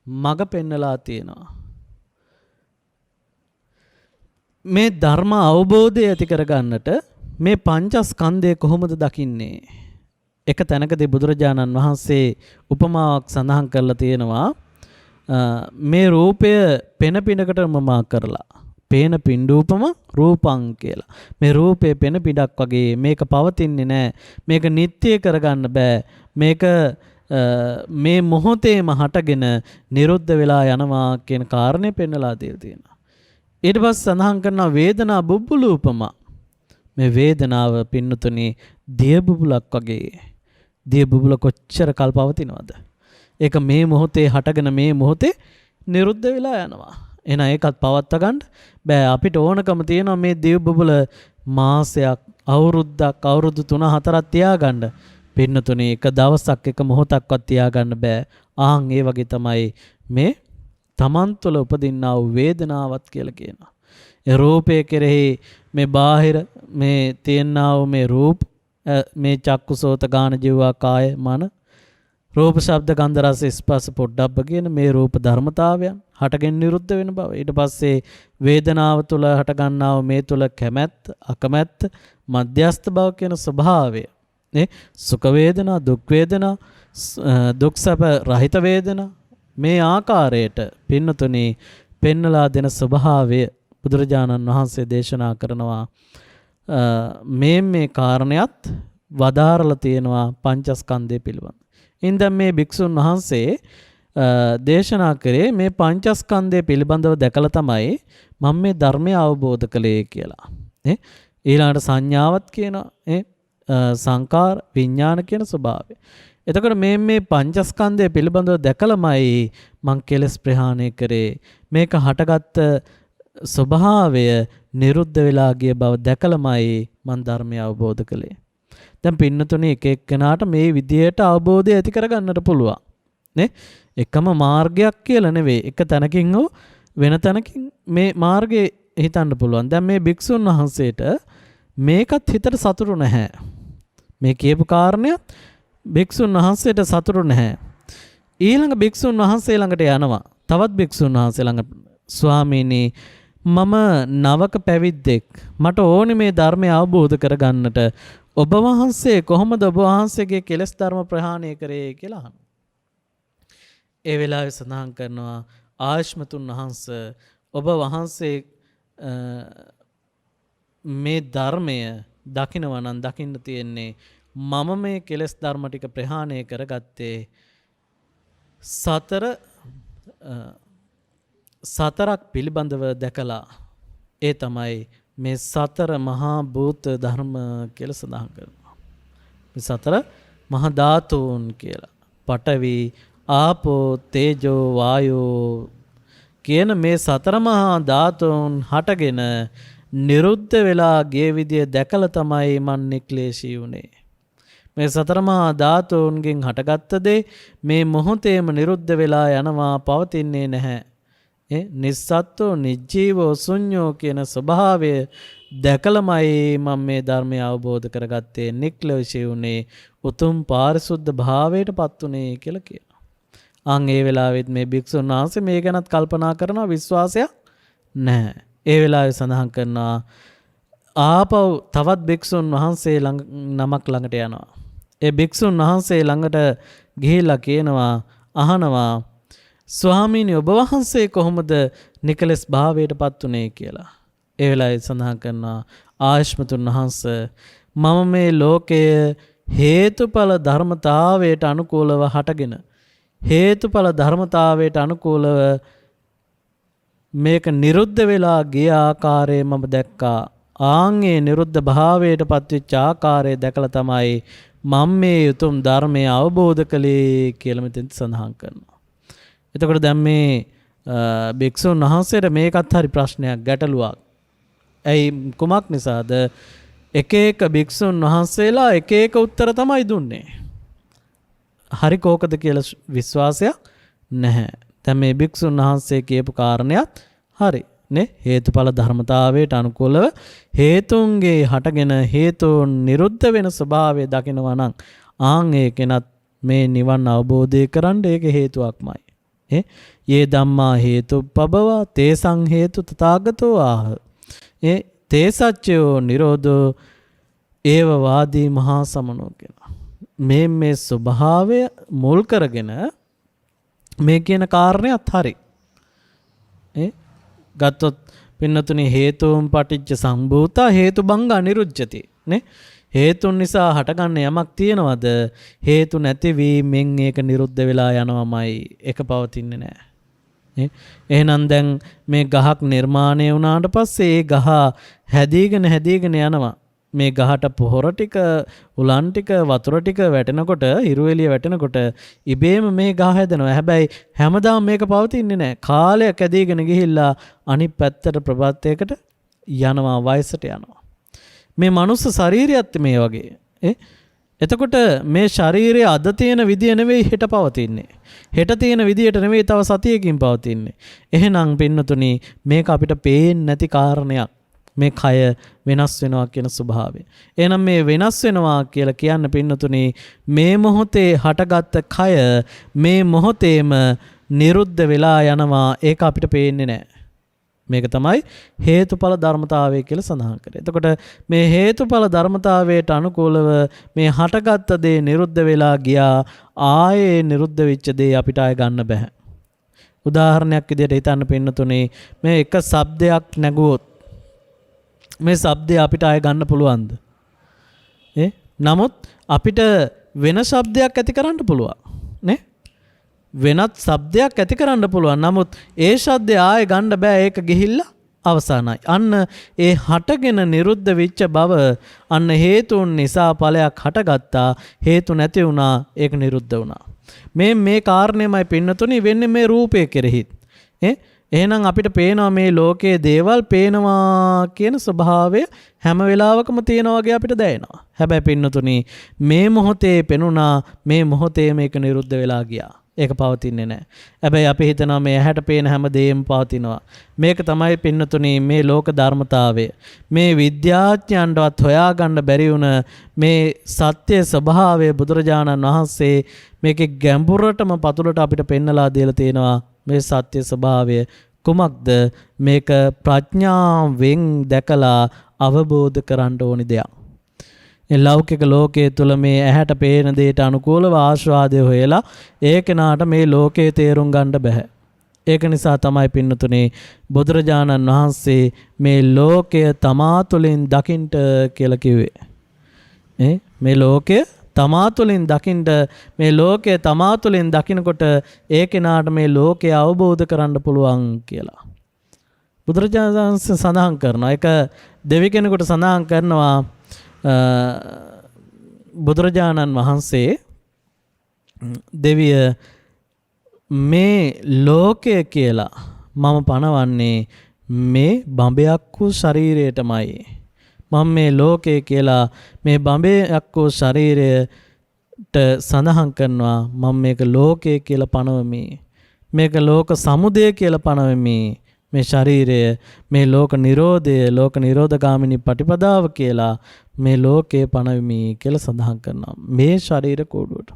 මග පෙන්නලා තියෙනවා. මේ ධර්ම අවබෝධය ඇති කරගන්නට මේ පංචස්කන්ධය කොහොමද දකින්නේ? එක තැනකදී බුදුරජාණන් වහන්සේ උපමාවක් සඳහන් කරලා තියෙනවා. මේ රූපය පෙන පිනකට උපමා කරලා, පේන පිඬූපම රූපං කියලා. මේ රූපේ පෙන පිටක් වගේ, මේක පවතින්නේ නැහැ, මේක නිට්ටය කරගන්න බෑ, මේක මේ මොහොතේම හටගෙන නිරුද්ධ වෙලා යනවා කියන කාරණේ පෙන්නලා තියෙනවා. ඊට පස්සේ සඳහන් කරනවා වේදනා බුබ්බුලූපම. මේ වේදනාව පින්නතුනේ දිය බුබුලක් වගේ. දිය බුබුල කොච්චර කල් පවතිනවද? ඒක මේ මොහොතේ හටගෙන මේ මොහොතේ නිරුද්ධ වෙලා යනවා. එහෙනම් ඒකත් පවත්වා ගන්න බෑ. අපිට ඕනකම තියෙනවා මේ දිය බුබුල මාසයක්, අවුරුද්දක්, අවුරුදු 3-4ක් තියාගන්න. පින්නතුනේ එක දවසක් එක මොහොතක්වත් තියාගන්න බෑ. ආන් ඒ වගේ තමයි මේ තමන් තුළ උපදින්නා වූ වේදනාවත් කියලා කියනවා. ඒ රූපය කෙරෙහි මේ බාහිර මේ තියෙනා වූ මේ රූප, මේ චක්කු සෝත ගාන ජීවා කාය මන, රූප ශබ්ද ගන්ධ රස ස්පර්ශ පොඩ්ඩබ්බ කියන මේ රූප ධර්මතාවයන් හටගෙන නිරුද්ධ වෙන බව. ඊට පස්සේ වේදනාව තුළ හට ගන්නා වූ මේ තුළ කැමැත්ත, අකමැත්ත, මධ්‍යස්ථ බව කියන ස්වභාවය. සුඛ වේදනා, දුක් වේදනා, දුක් සැප රහිත වේදනා, මේ ආකාරයට පින්නතුනේ පෙන්නලා දෙන ස්වභාවය බුදුරජාණන් වහන්සේ දේශනා කරනවා. මේ කාරණයක් වදාරලා තියෙනවා පංචස්කන්ධය පිළිබඳ. ඉතින් මේ භික්ෂුන් වහන්සේ දේශනා කරේ මේ පංචස්කන්ධය පිළිබඳව දැකලා තමයි මම මේ ධර්මය අවබෝධ කළේ කියලා. ඊළඟට සංඥාවත් කියනවා, සංකාර විඥාන කියන ස්වභාවය. එතකොට මේ පංචස්කන්ධය පිළිබඳව දැකලමයි මං කෙලස් ප්‍රහාණය කරේ. මේක හටගත්ත ස්වභාවය නිරුද්ධ වෙලා ගිය බව දැකලමයි මං ධර්මය අවබෝධ කළේ. දැන් පින්නතුනේ එක එක්කෙනාට මේ විදියට අවබෝධය ඇති කරගන්නට පුළුවන්. නේ එකම මාර්ගයක් කියලා නෙවෙයි. එක තැනකින් හෝ වෙන තැනකින් මේ මාර්ගේ හිතන්න පුළුවන්. දැන් මේ භික්ෂුන් වහන්සේට මේකත් හිතට සතුරු නැහැ. මේ කියපු කාරණයක් භික්ෂුන් වහන්සේට සතුරු නැහැ. ඊළඟ භික්ෂුන් වහන්සේ ළඟට යනවා. තවත් භික්ෂුන් වහන්සේ ළඟ ස්වාමීනි මම නවක පැවිද්දෙක්. මට ඕනේ මේ ධර්මය අවබෝධ කරගන්නට. ඔබ වහන්සේ කොහොමද ඔබ වහන්සේගේ කෙලෙස් ධර්ම ප්‍රහාණය කරේ කියලා අහනවා. ඒ වෙලාවේ සඳහන් කරනවා ආයෂ්මතුන් වහන්සේ ඔබ වහන්සේ මේ ධර්මය දකිනවා නම් දකින්න තියෙන්නේ මම මේ කෙලෙස් ධර්ම ටික ප්‍රහාණය කරගත්තේ සතරක් පිළිබඳව දැකලා. ඒ තමයි මේ සතර මහා භූත ධර්ම කියලා සඳහන් කරනවා. මේ සතර මහා ධාතුන් කියලා. පඨවි, ආපෝ, තේජෝ, වායෝ කියන මේ සතර මහා ධාතුන් හටගෙන නිරුද්ධ වෙලා ගිය විදිය දැකලා තමයි මන් නික්ලේශී වුනේ. මේ සතර මහා ධාතුන්ගෙන් හටගත්ත දේ මේ මොහොතේම නිරුද්ධ වෙලා යනවා, පවතින්නේ නැහැ. නිස්සත්ත්ව නිජීවෝ ශුන්‍යෝ කියන ස්වභාවය දැකලමයි මම මේ ධර්මය අවබෝධ කරගත්තේ, නික්ලේශී වුනේ, උතුම් පාරිශුද්ධ භාවයට පත් උනේ කියලා කියනවා. අන් ඒ වෙලාවෙත් මේ භික්ෂුන් වහන්සේ මේ ගැනත් කල්පනා කරනවා, විශ්වාසයක් නැහැ. ඒ වෙලාවේ සඳහන් කරනවා ආපහු තවත් භික්ෂුන් වහන්සේ නමක් ළඟට යනවා. ඒ භික්ෂුන් වහන්සේ ළඟට ගිහිල්ලා කියනවා, අහනවා ස්වාමීනි ඔබ වහන්සේ කොහොමද නිකලස් භාවයට පත් උනේ කියලා. ඒ වෙලාවේ සඳහන් කරනවා ආයෂ්මතුන් වහන්සේ මම මේ ලෝකයේ හේතුඵල ධර්මතාවයට අනුකූලව හටගෙන හේතුඵල ධර්මතාවයට අනුකූලව මේක නිරුද්ධ වෙලා ගිය ආකාරය මම දැක්කා. ආන්ගේ නිරුද්ධ භාවයට පත්වෙච්ච ආකාරය දැකලා තමයි මම මේ උතුම් ධර්මය අවබෝධ කළේ කියලා මෙතෙන් සඳහන් කරනවා. එතකොට දැන් මේ භික්ෂුන් වහන්සේට මේකත් හරි ප්‍රශ්නයක්, ගැටලුවක්. ඇයි කුමක් නිසාද? එක එක භික්ෂුන් වහන්සේලා එක එක උත්තර තමයි දුන්නේ. හරි කෝකද කියලා විශ්වාසයක් නැහැ. දැන් මේ භික්ෂුන් වහන්සේ කියපු කාරණයක් හරි නේ. හේතුඵල ධර්මතාවයට අනුකූලව හේතුන්ගේ හටගෙන හේතුන් නිරුද්ධ වෙන ස්වභාවය දකිනවා නම් ආන් ඒකෙනත් මේ නිවන් අවබෝධය කරන්න ඒක හේතුවක්මයි. යේ ධම්මා හේතුප්පබවා තේසං හේතු තථාගතෝ ආහ. තේසච්චයෝ නිරෝධෝ ඒව වාදී මහා සමනෝ කියලා. මේ ස්වභාවය මුල් කරගෙන මේ කියන කාරණයක් හරි. ගත්තොත් පින්නතුනි හේතුන් පටිච්ච සම්භූතා හේතුබංග අනිරුද්ධති නේ. හේතුන් නිසා හටගන්න යමක් තියෙනවද? හේතු නැතිවීමෙන් ඒක නිරුද්ධ වෙලා යනවමයි. ඒක පවතින්නේ නැහැ. එහෙනම් දැන් මේ ගහක් නිර්මාණය වුණාට පස්සේ ඒ ගහ හැදීගෙන යනවා. මේ ගහට පොහොර ටික, උලන් ටික, වතුර ටික වැටෙනකොට, හිරු එළිය වැටෙනකොට ඉබේම මේ ගහ හැදෙනවා. හැබැයි හැමදාම මේක පවතින්නේ නැහැ. කාලයක් ඇදීගෙන ගිහිල්ලා අනිත් පැත්තට ප්‍රබත්තයකට යනවා, වයසට යනවා. මේ මනුස්ස ශරීරයත් මේ වගේ. එතකොට මේ ශරීරය අද තියෙන විදිය නෙවෙයි හෙට පවතින්නේ. හෙට තියෙන විදියට නෙවෙයි තව සතියකින් පවතින්නේ. එහෙනම් පින්නතුනි මේක අපිට පේන්නේ නැති කාරණයක්. මේ කය වෙනස් වෙනවා කියන ස්වභාවය. එහෙනම් මේ වෙනස් වෙනවා කියලා කියන්න පින්නතුනි මේ මොහොතේ හටගත්ත කය මේ මොහොතේම නිරුද්ධ වෙලා යනවා. ඒක අපිට පේන්නේ නැහැ. මේක තමයි හේතුඵල ධර්මතාවය කියලා සඳහන් කරේ. එතකොට මේ හේතුඵල ධර්මතාවයට අනුකූලව මේ හටගත්ත දේ නිරුද්ධ වෙලා ගියා. ආයේ නිරුද්ධ වෙච්ච දේ අපිට ආය ගන්න බෑ. උදාහරණයක් විදිහට හිතන්න පින්නතුනේ මේ එක ශබ්දයක් නැගුවොත් මේ ශබ්දය අපිට ආය ගන්න පුළුවන්ද? නමුත් අපිට වෙන ශබ්දයක් ඇති කරන්න පුළුවන් නේ? වෙනත් ශබ්දයක් ඇති කරන්න පුළුවන්. නමුත් ඒ ශබ්දය ආයෙ ගන්න බෑ. ඒක ගිහිල්ලා අවසానයි. අන්න ඒ හටගෙන නිරුද්ධ වෙච්ච බව අන්න හේතුන් නිසා ඵලයක් හටගත්තා. හේතු නැති වුණා. ඒක නිරුද්ධ වුණා. මේ කාරණේමයි පින්නතුනි වෙන්නේ මේ රූපය කෙරෙහිත්. එහෙනම් අපිට පේනවා මේ ලෝකයේ දේවල් පේනවා කියන ස්වභාවය හැම වෙලාවකම තියෙනා වගේ අපිට දැනෙනවා. හැබැයි පින්නතුනි මේ මොහොතේ පෙනුණා, මේ මොහොතේ මේක නිරුද්ධ වෙලා ගියා. ඒක පවතින්නේ නැහැ. හැබැයි අපි හිතනවා මේ ඇහැට පේන හැම දෙයක්ම පවතිනවා. මේක තමයි පින්නතුනි මේ ලෝක ධර්මතාවය. මේ විද්‍යාඥයන්ටවත් හොයාගන්න බැරි වුණ මේ සත්‍ය ස්වභාවය බුදුරජාණන් වහන්සේ මේකේ ගැඹුරටම පතුලට අපිට පෙන්නලා දීලා තියෙනවා. මේ සත්‍ය ස්වභාවය කුමක්ද? මේක ප්‍රඥාවෙන් දැකලා අවබෝධ කරගන්න ඕනි දෙයක්. ලෞකික ලෝකයේ තුල මේ ඇහැට පේන දෙයට අනුකූලව ආස්වාදය හොයලා ඒ කෙනාට මේ ලෝකේ තේරුම් ගන්න බෑ. ඒක නිසා තමයි පින්නතුනේ බුදුරජාණන් වහන්සේ මේ ලෝකය තමා තුළින් දකින්න කියලා කිව්වේ. මේ ලෝකය තමා තුළින් දකින්න, මේ ලෝකය තමා තුළින් දකිනකොට ඒ කෙනාට මේ ලෝකය අවබෝධ කරන්න පුළුවන් කියලා. බුදුරජාණන් වහන්සේ සඳහන් කරනවා. ඒක දෙවි කෙනෙකුට සඳහන් කරනවා. බුදුරජාණන් වහන්සේ දෙවිය මේ ලෝකය කියලා මම පනවන්නේ මේ බඹයක් වූ ශරීරයටමයි. මම මේ ලෝකය කියලා මේ බඹයක් වූ ශරීරයට සඳහන් කරනවා. මම මේක ලෝකය කියලා පනවමි. මේක ලෝක සමුදය කියලා පනවමි. මේ ශරීරය මේ ලෝක නිරෝධය, ලෝක නිරෝධගාමිනී පටිපදාව කියලා මේ ලෝකේ පනවමි කියලා සඳහන් කරනවා. මේ ශරීර කෝඩුවට.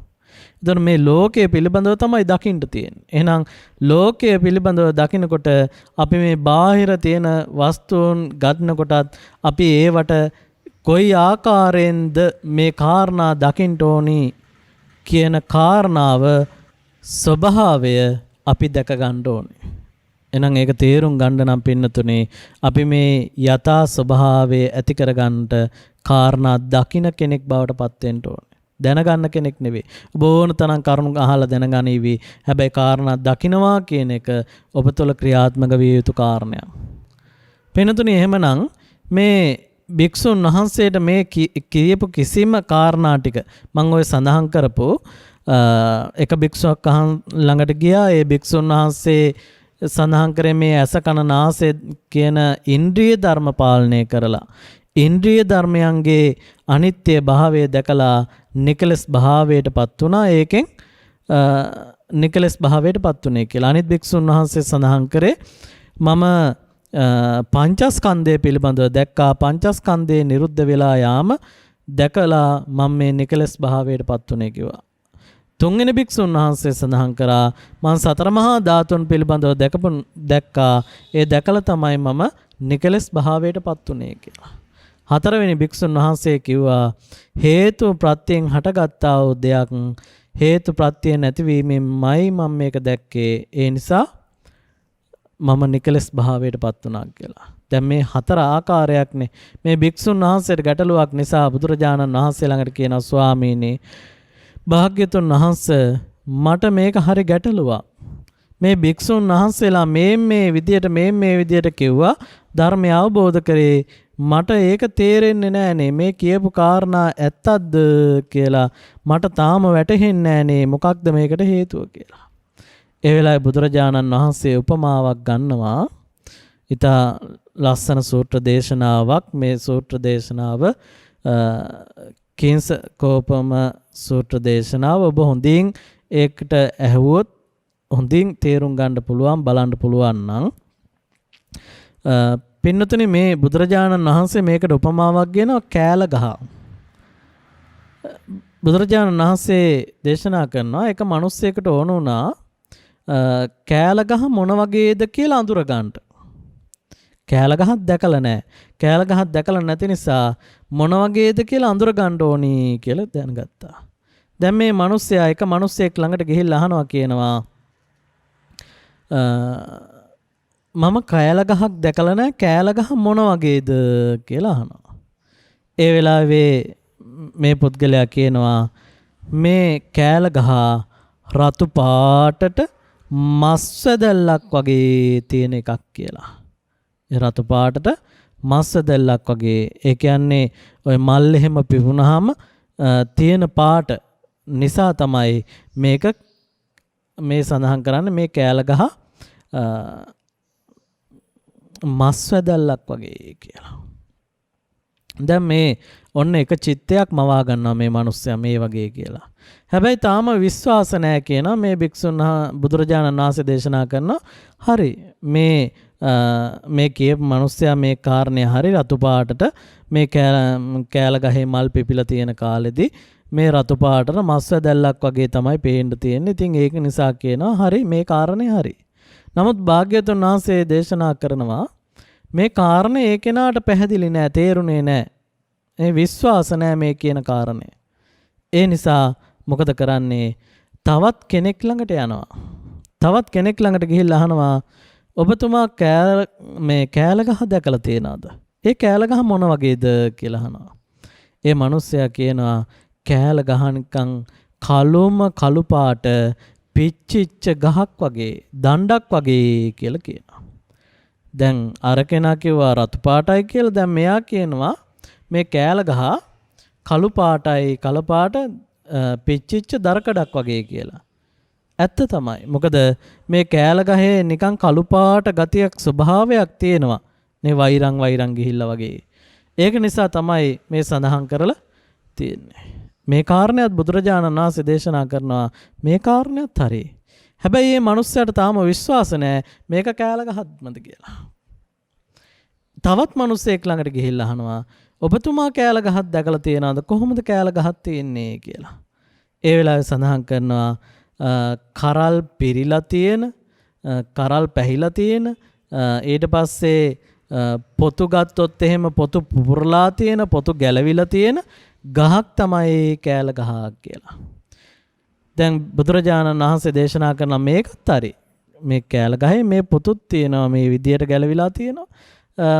එතකොට මේ ලෝකයේ පිළිබඳව තමයි දකින්න තියෙන්නේ. එහෙනම් ලෝකයේ පිළිබඳව දකිනකොට අපි මේ බාහිර තියෙන වස්තුන් ගන්නකොටත් අපි ඒවට කොයි ආකාරයෙන්ද මේ කාරණා දකින්න ඕනි කියන කාරණාව ස්වභාවය අපි දැක ගන්න ඕනේ. එහෙනම් ඒක තේරුම් ගන්න නම් පින්නතුනේ අපි මේ යථා ස්වභාවය ඇති කරගන්නට කාරණා දකින්න කෙනෙක් බවට පත් වෙන්න ඕනේ. දැනගන්න කෙනෙක් නෙවෙයි. ඔබ ඕන තරම් කරුණු අහලා දැනගනීවි. හැබැයි කාරණා දකින්නවා කියන එක ඔබ තුළ ක්‍රියාත්මක විය යුතු කාරණයක්. පින්නතුනේ එහෙමනම් මේ භික්ෂුන් වහන්සේට මේ කියපු කිසිම කාරණා ටික මම ඔය සඳහන් කරපු එක භික්ෂුවක් ළඟට ගියා. ඒ භික්ෂුන් වහන්සේ සඳහන් කරේ මේ ඇස කන නාසය කියන ඉන්ද්‍රිය ධර්ම පාලනය කරලා ඉන්ද්‍රිය ධර්මයන්ගේ අනිත්‍ය භාවය දැකලා නිකලස් භාවයටපත් වුණා. ඒකෙන් නිකලස් භාවයටපත් උනේ කියලා. අනිත් භික්ෂුන් වහන්සේ සඳහන් කරේ මම පංචස්කන්ධය පිළිබඳව දැක්කා. පංචස්කන්ධේ නිරුද්ධ වෙලා යාම දැකලා මම මේ නිකලස් භාවයටපත් උනේ කිව්වා. තුන්වෙනි භික්ෂුන් වහන්සේ සඳහන් කරා මම සතර මහා ධාතුන් පිළිබඳව දැක්කා. ඒ දැකලා තමයි මම නිකලස් භාවයටපත් උනේ කියලා. හතරවෙනි භික්ෂුන් වහන්සේ කිව්වා හේතු ප්‍රත්‍යයෙන් හටගත්තා වූ දෙයක් හේතු ප්‍රත්‍ය නැතිවීමෙන්මයි මම මේක දැක්කේ. ඒ නිසා මම නිකලස් භාවයටපත් වුණා කියලා. දැන් මේ හතර ආකාරයක්නේ මේ භික්ෂුන් වහන්සේට ගැටලුවක් නිසා බුදුරජාණන් වහන්සේ ළඟට කියනවා ස්වාමීනි භාග්‍යතුන් වහන්සේ මට මේක හරි ගැටලුවක්. මේ භික්ෂුන් වහන්සේලා මේ විදියට කිව්වා ධර්මය අවබෝධ කරේ මට ඒක තේරෙන්නේ නෑනේ. මේ කියපු කාරණා ඇත්තක්ද කියලා මට තාම වැටහෙන්නේ නෑනේ. මොකක්ද මේකට හේතුව කියලා. ඒ වෙලාවේ බුදුරජාණන් වහන්සේ උපමාවක් ගන්නවා. ඊට ලස්සන සූත්‍ර දේශනාවක්. මේ සූත්‍ර දේශනාව කිංස කෝපම සූත්‍ර දේශනාව. ඔබ හොඳින් ඒකට ඇහුවොත් හොඳින් තේරුම් ගන්න පුළුවන්, බලන්න පුළුවන් නම් පින්නතුනි මේ බුදුරජාණන් වහන්සේ මේකට උපමාවක් ගෙනවා කෑල ගහ. බුදුරජාණන් වහන්සේ දේශනා කරනවා එක මිනිස්සෙකුට ඕන වුණා කෑල ගහ මොන වගේද කියලා අඳුර ගන්නට. කෑල ගහක් දැකලා නැහැ. කෑල ගහක් දැකලා නැති නිසා මොන වගේද කියලා අඳුර ගන්න ඕනි කියලා දැනගත්තා. දැන් මේ මිනිස්සයා එක මිනිස්සෙක් ළඟට ගිහිල්ලා අහනවා කියනවා මම කෑල ගහක් දැකලා නැහැ. කෑල ගහ මොන වගේද කියලා අහනවා. ඒ වෙලාවේ මේ පුද්ගලයා කියනවා මේ කෑල ගහ රතු පාටට මස් වැදල්ලක් වගේ තියෙන එකක් කියලා. ඒ රතු පාටට මස් වැදල්ලක් වගේ. ඒ කියන්නේ ඔය මල් එහෙම පිපුණාම තියෙන පාට නිසා තමයි මේක මේ සඳහන් කරන්නේ මේ කෑල ගහ මස් වැදල්ලක් වගේ කියලා. දැන් මේ ඔන්න එක චිත්තයක් මවා ගන්නවා මේ මිනිස්සයා මේ වගේ කියලා. හැබැයි තාම විශ්වාස නැහැ කියන මේ භික්ෂුන් බුදුරජාණන් වහන්සේ දේශනා කරනවා හරි මේ කියපු මිනිස්සයා මේ කාරණේ හරි රතු පාටට මේ කෑල ගහේ මල් පිපිලා තියෙන කාලෙදී මේ රතු පාටට මස් වැදැල්ලක් වගේ තමයි පේන්න තියෙන්නේ. ඉතින් ඒක නිසා කියනවා හරි මේ කාරණේ හරි. නමුත් භාග්‍යවතුන් වහන්සේ දේශනා කරනවා මේ කාරණේ ඒ කෙනාට පැහැදිලි නෑ, තේරුනේ නෑ. ඒ විශ්වාස නෑ මේ කියන කාරණේ. ඒ නිසා මොකද කරන්නේ? තවත් කෙනෙක් ළඟට යනවා. තවත් කෙනෙක් ළඟට ගිහිල්ලා අහනවා ඔබතුමා මේ කෑල ගහ දැකලා තියෙනවද? ඒ කෑල ගහ මොන වගේද කියලා අහනවා. ඒ මිනිස්සයා කියනවා කෑල ගහ නිකන් කළු පාට පිච්චිච්ච ගහක් වගේ දණ්ඩක් වගේ කියලා කියනවා. දැන් අර කෙනා කිව්වා රතු පාටයි කියලා. දැන් මෙයා කියනවා මේ කෑල ගහ කළු පාටයි කළ පාට පිච්චිච්ච දරකඩක් වගේ කියලා. ඇත්ත තමයි. මොකද මේ කෑල ගහේ නිකන් කළු පාට ගතියක් ස්වභාවයක් තියෙනවා. මේ වෛරං ගිහිල්ලා වගේ. ඒක නිසා තමයි මේ සඳහන් කරලා තියෙන්නේ. මේ කාරණයක් බුදුරජාණන් වහන්සේ දේශනා කරනවා මේ කාරණයක් හරි. හැබැයි මේ මිනිස්සයාට තාම විශ්වාස නැහැ මේක කෑල ගහක්මද කියලා. තවත් මිනිස්සෙක් ළඟට ගිහිල්ලා අහනවා ඔබතුමා කෑල ගහක් දැකලා තියෙනවද? කොහොමද කෑල ගහක් තියෙන්නේ කියලා. ඒ වෙලාවේ සඳහන් කරනවා කරල් පිරිලා තියෙන, කරල් පැහිලා තියෙන, ඊට පස්සේ පොතු ගත්තොත් එහෙම පොතු පුපුරලා තියෙන, පොතු ගැලවිලා තියෙන ගහක් තමයි කෑල ගහක් කියලා. දැන් බුදුරජාණන් වහන්සේ දේශනා කරන මේකත් හරි. මේ කෑල ගහේ මේ පොතුත් තියෙනවා, මේ විදියට ගැලවිලා තියෙනවා.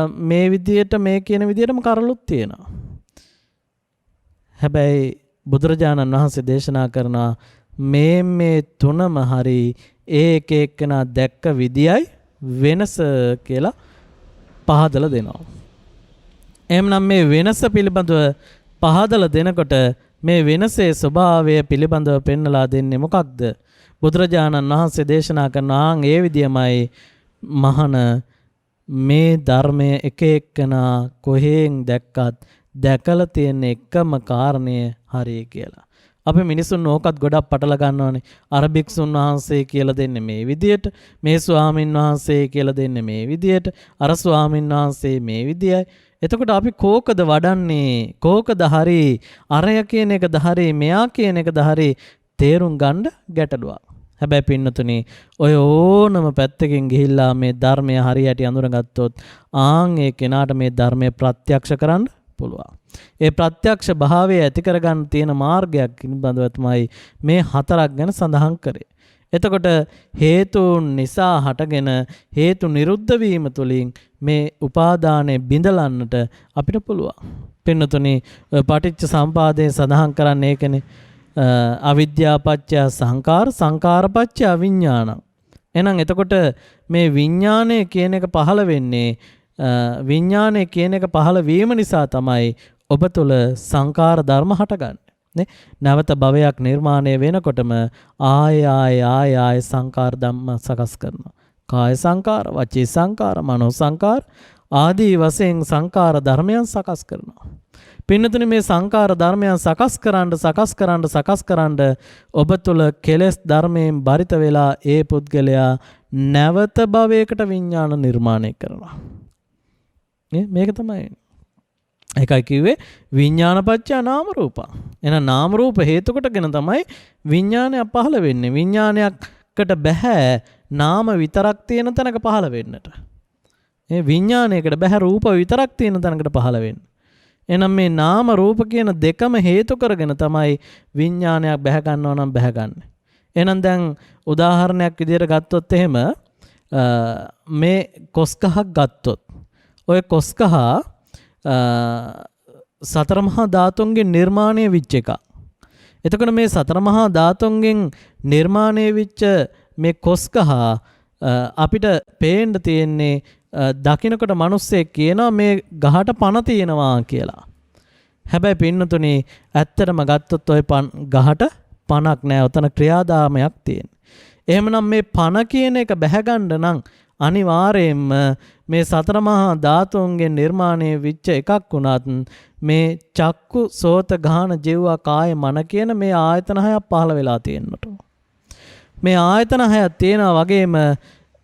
මේ විදියට මේ කියන විදියටම කරලුත් තියෙනවා. හැබැයි බුදුරජාණන් වහන්සේ දේශනා කරනවා මේ තුනම හරි ඒක එක්කෙනා දැක්ක විදියයි වෙනස කියලා පහදලා දෙනවා. එහෙනම් මේ වෙනස පිළිබඳව පහදලා දෙනකොට මේ වෙනසේ ස්වභාවය පිළිබඳව පෙන්වලා දෙන්නේ මොකක්ද? බුදුරජාණන් වහන්සේ දේශනා කරනවා ඒ විදියමයි මහණ මේ ධර්මය එක එක්කෙනා කොහෙන් දැක්කත් දැකලා තියෙන එකම කාරණය හරි කියලා. අපි මිනිසුන් ඕකත් ගොඩක් පටල ගන්නවානේ. අර භික්ෂුන් වහන්සේ කියලා දෙන්නේ මේ විදියට, මේ ස්වාමින් වහන්සේ කියලා දෙන්නේ මේ විදියට, අර ස්වාමින් වහන්සේ මේ විදියයි. එතකොට අපි කෝකද වඩන්නේ? කෝකද හරි? අරය කියන එකද හරි? මෙයා කියන එකද හරි? තේරුම් ගන්න ගැටලුවක්. හැබැයි පින්නතුනි ඔය ඕනම පැත්තකින් ගිහිල්ලා මේ ධර්මය හරියට අඳුරගත්තොත් ඒ කෙනාට මේ ධර්මය ප්‍රත්‍යක්ෂ කරන්න පුළුවන්. ඒ ප්‍රත්‍යක්ෂ භාවය ඇති කරගන්න තියෙන මාර්ගයක් පිළිබඳව තමයි මේ හතරක් ගැන සඳහන් කරේ. එතකොට හේතුන් නිසා හටගෙන හේතු නිරුද්ධ වීම තුළින් මේ උපාදානය බිඳලන්නට අපිට පුළුවන්. පින්නතුනි පටිච්ච සම්පාදයේ සඳහන් කරන්නේ ඒකනේ. අවිද්‍යාපච්චය සංකාර, සංකාරපච්චය විඥාන. එහෙනම් එතකොට මේ විඥානය කියන එක පහළ වෙන්නේ විඥානය කියන එක පහළ වීම නිසා තමයි ඔබ තුළ සංකාර ධර්ම හටගන්නේ. නැවත භවයක් නිර්මාණය වෙනකොටම ආය සංකාර ධම්ම සකස් කරනවා. කාය සංකාර, වචී සංකාර, මනෝ සංකාර ආදී වශයෙන් සංකාර ධර්මයන් සකස් කරනවා. පින්නතුනි මේ සංකාර ධර්මයන් සකස් කරන්න ඔබ තුළ කෙලෙස් ධර්මයෙන් බරිත වෙලා ඒ පුද්ගලයා නැවත භවයකට විඥාන නිර්මාණය කරනවා. මේක තමයි. ඒකයි කිව්වේ විඥානපච්චය නාම රූප. එහෙනම් නාම රූප හේතු කොටගෙන තමයි විඥානය පහළ වෙන්නේ. විඥානයකට බෑ නාම විතරක් තියෙන තැනක පහළ වෙන්නට. මේ විඥානයකට බෑ රූප විතරක් තියෙන තැනකට පහළ වෙන්න. එහෙනම් මේ නාම රූප කියන දෙකම හේතු කරගෙන තමයි විඥානයක් බැහැ ගන්නව නම් බැහැගන්නේ. එහෙනම් දැන් උදාහරණයක් විදිහට ගත්තොත් එහෙම මේ කොස් ගහක් ගත්තොත් ඔය කොස් ගහ සතර මහා ධාතුන්ගෙන් නිර්මාණය වෙච්ච එක. එතකොට මේ සතර මහා ධාතුන්ගෙන් නිර්මාණය වෙච්ච මේ කොස් ගහ අපිට පේන්න තියෙන්නේ දකින්නකොට මිනිස්සෙක් කියනවා මේ ගහට පණ තියෙනවා කියලා. හැබැයි පින්නතුනි ඇත්තටම ගත්තොත් ওই ගහට පණක් නැහැ. උතන ක්‍රියාදාමයක් තියෙන. එහෙමනම් මේ පණ කියන එක බැහැ ගන්න නම් අනිවාර්යයෙන්ම මේ සතර මහා ධාතුන්ගේ නිර්මාණය වෙච්ච එකක් වුණත් මේ චක්කු සෝත ගාන ජීව කාය මන කියන මේ ආයතන හයක් පහළ වෙලා තියෙන්නට. මේ ආයතන හයක් තියෙනා වගේම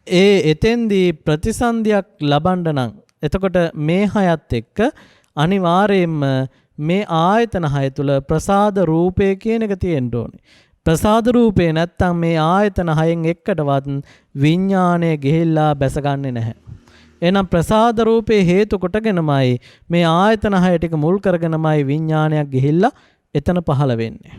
එතෙන්දී ප්‍රතිසන්දියක් ලබන්න නම් එතකොට මේ හයත් එක්ක අනිවාර්යයෙන්ම මේ ආයතන හය තුල ප්‍රසාද රූපය කියන එක තියෙන්න ඕනේ. ප්‍රසාද රූපේ නැත්තම් මේ ආයතන හයෙන් එක්කටවත් විඥාණය ගිහිල්ලා බැසගන්නේ නැහැ. එහෙනම් ප්‍රසාද රූපේ හේතු කොටගෙනමයි මේ ආයතන හය ටික මුල් කරගෙනමයි විඥානයක් ගිහිල්ලා එතන පහළ වෙන්නේ.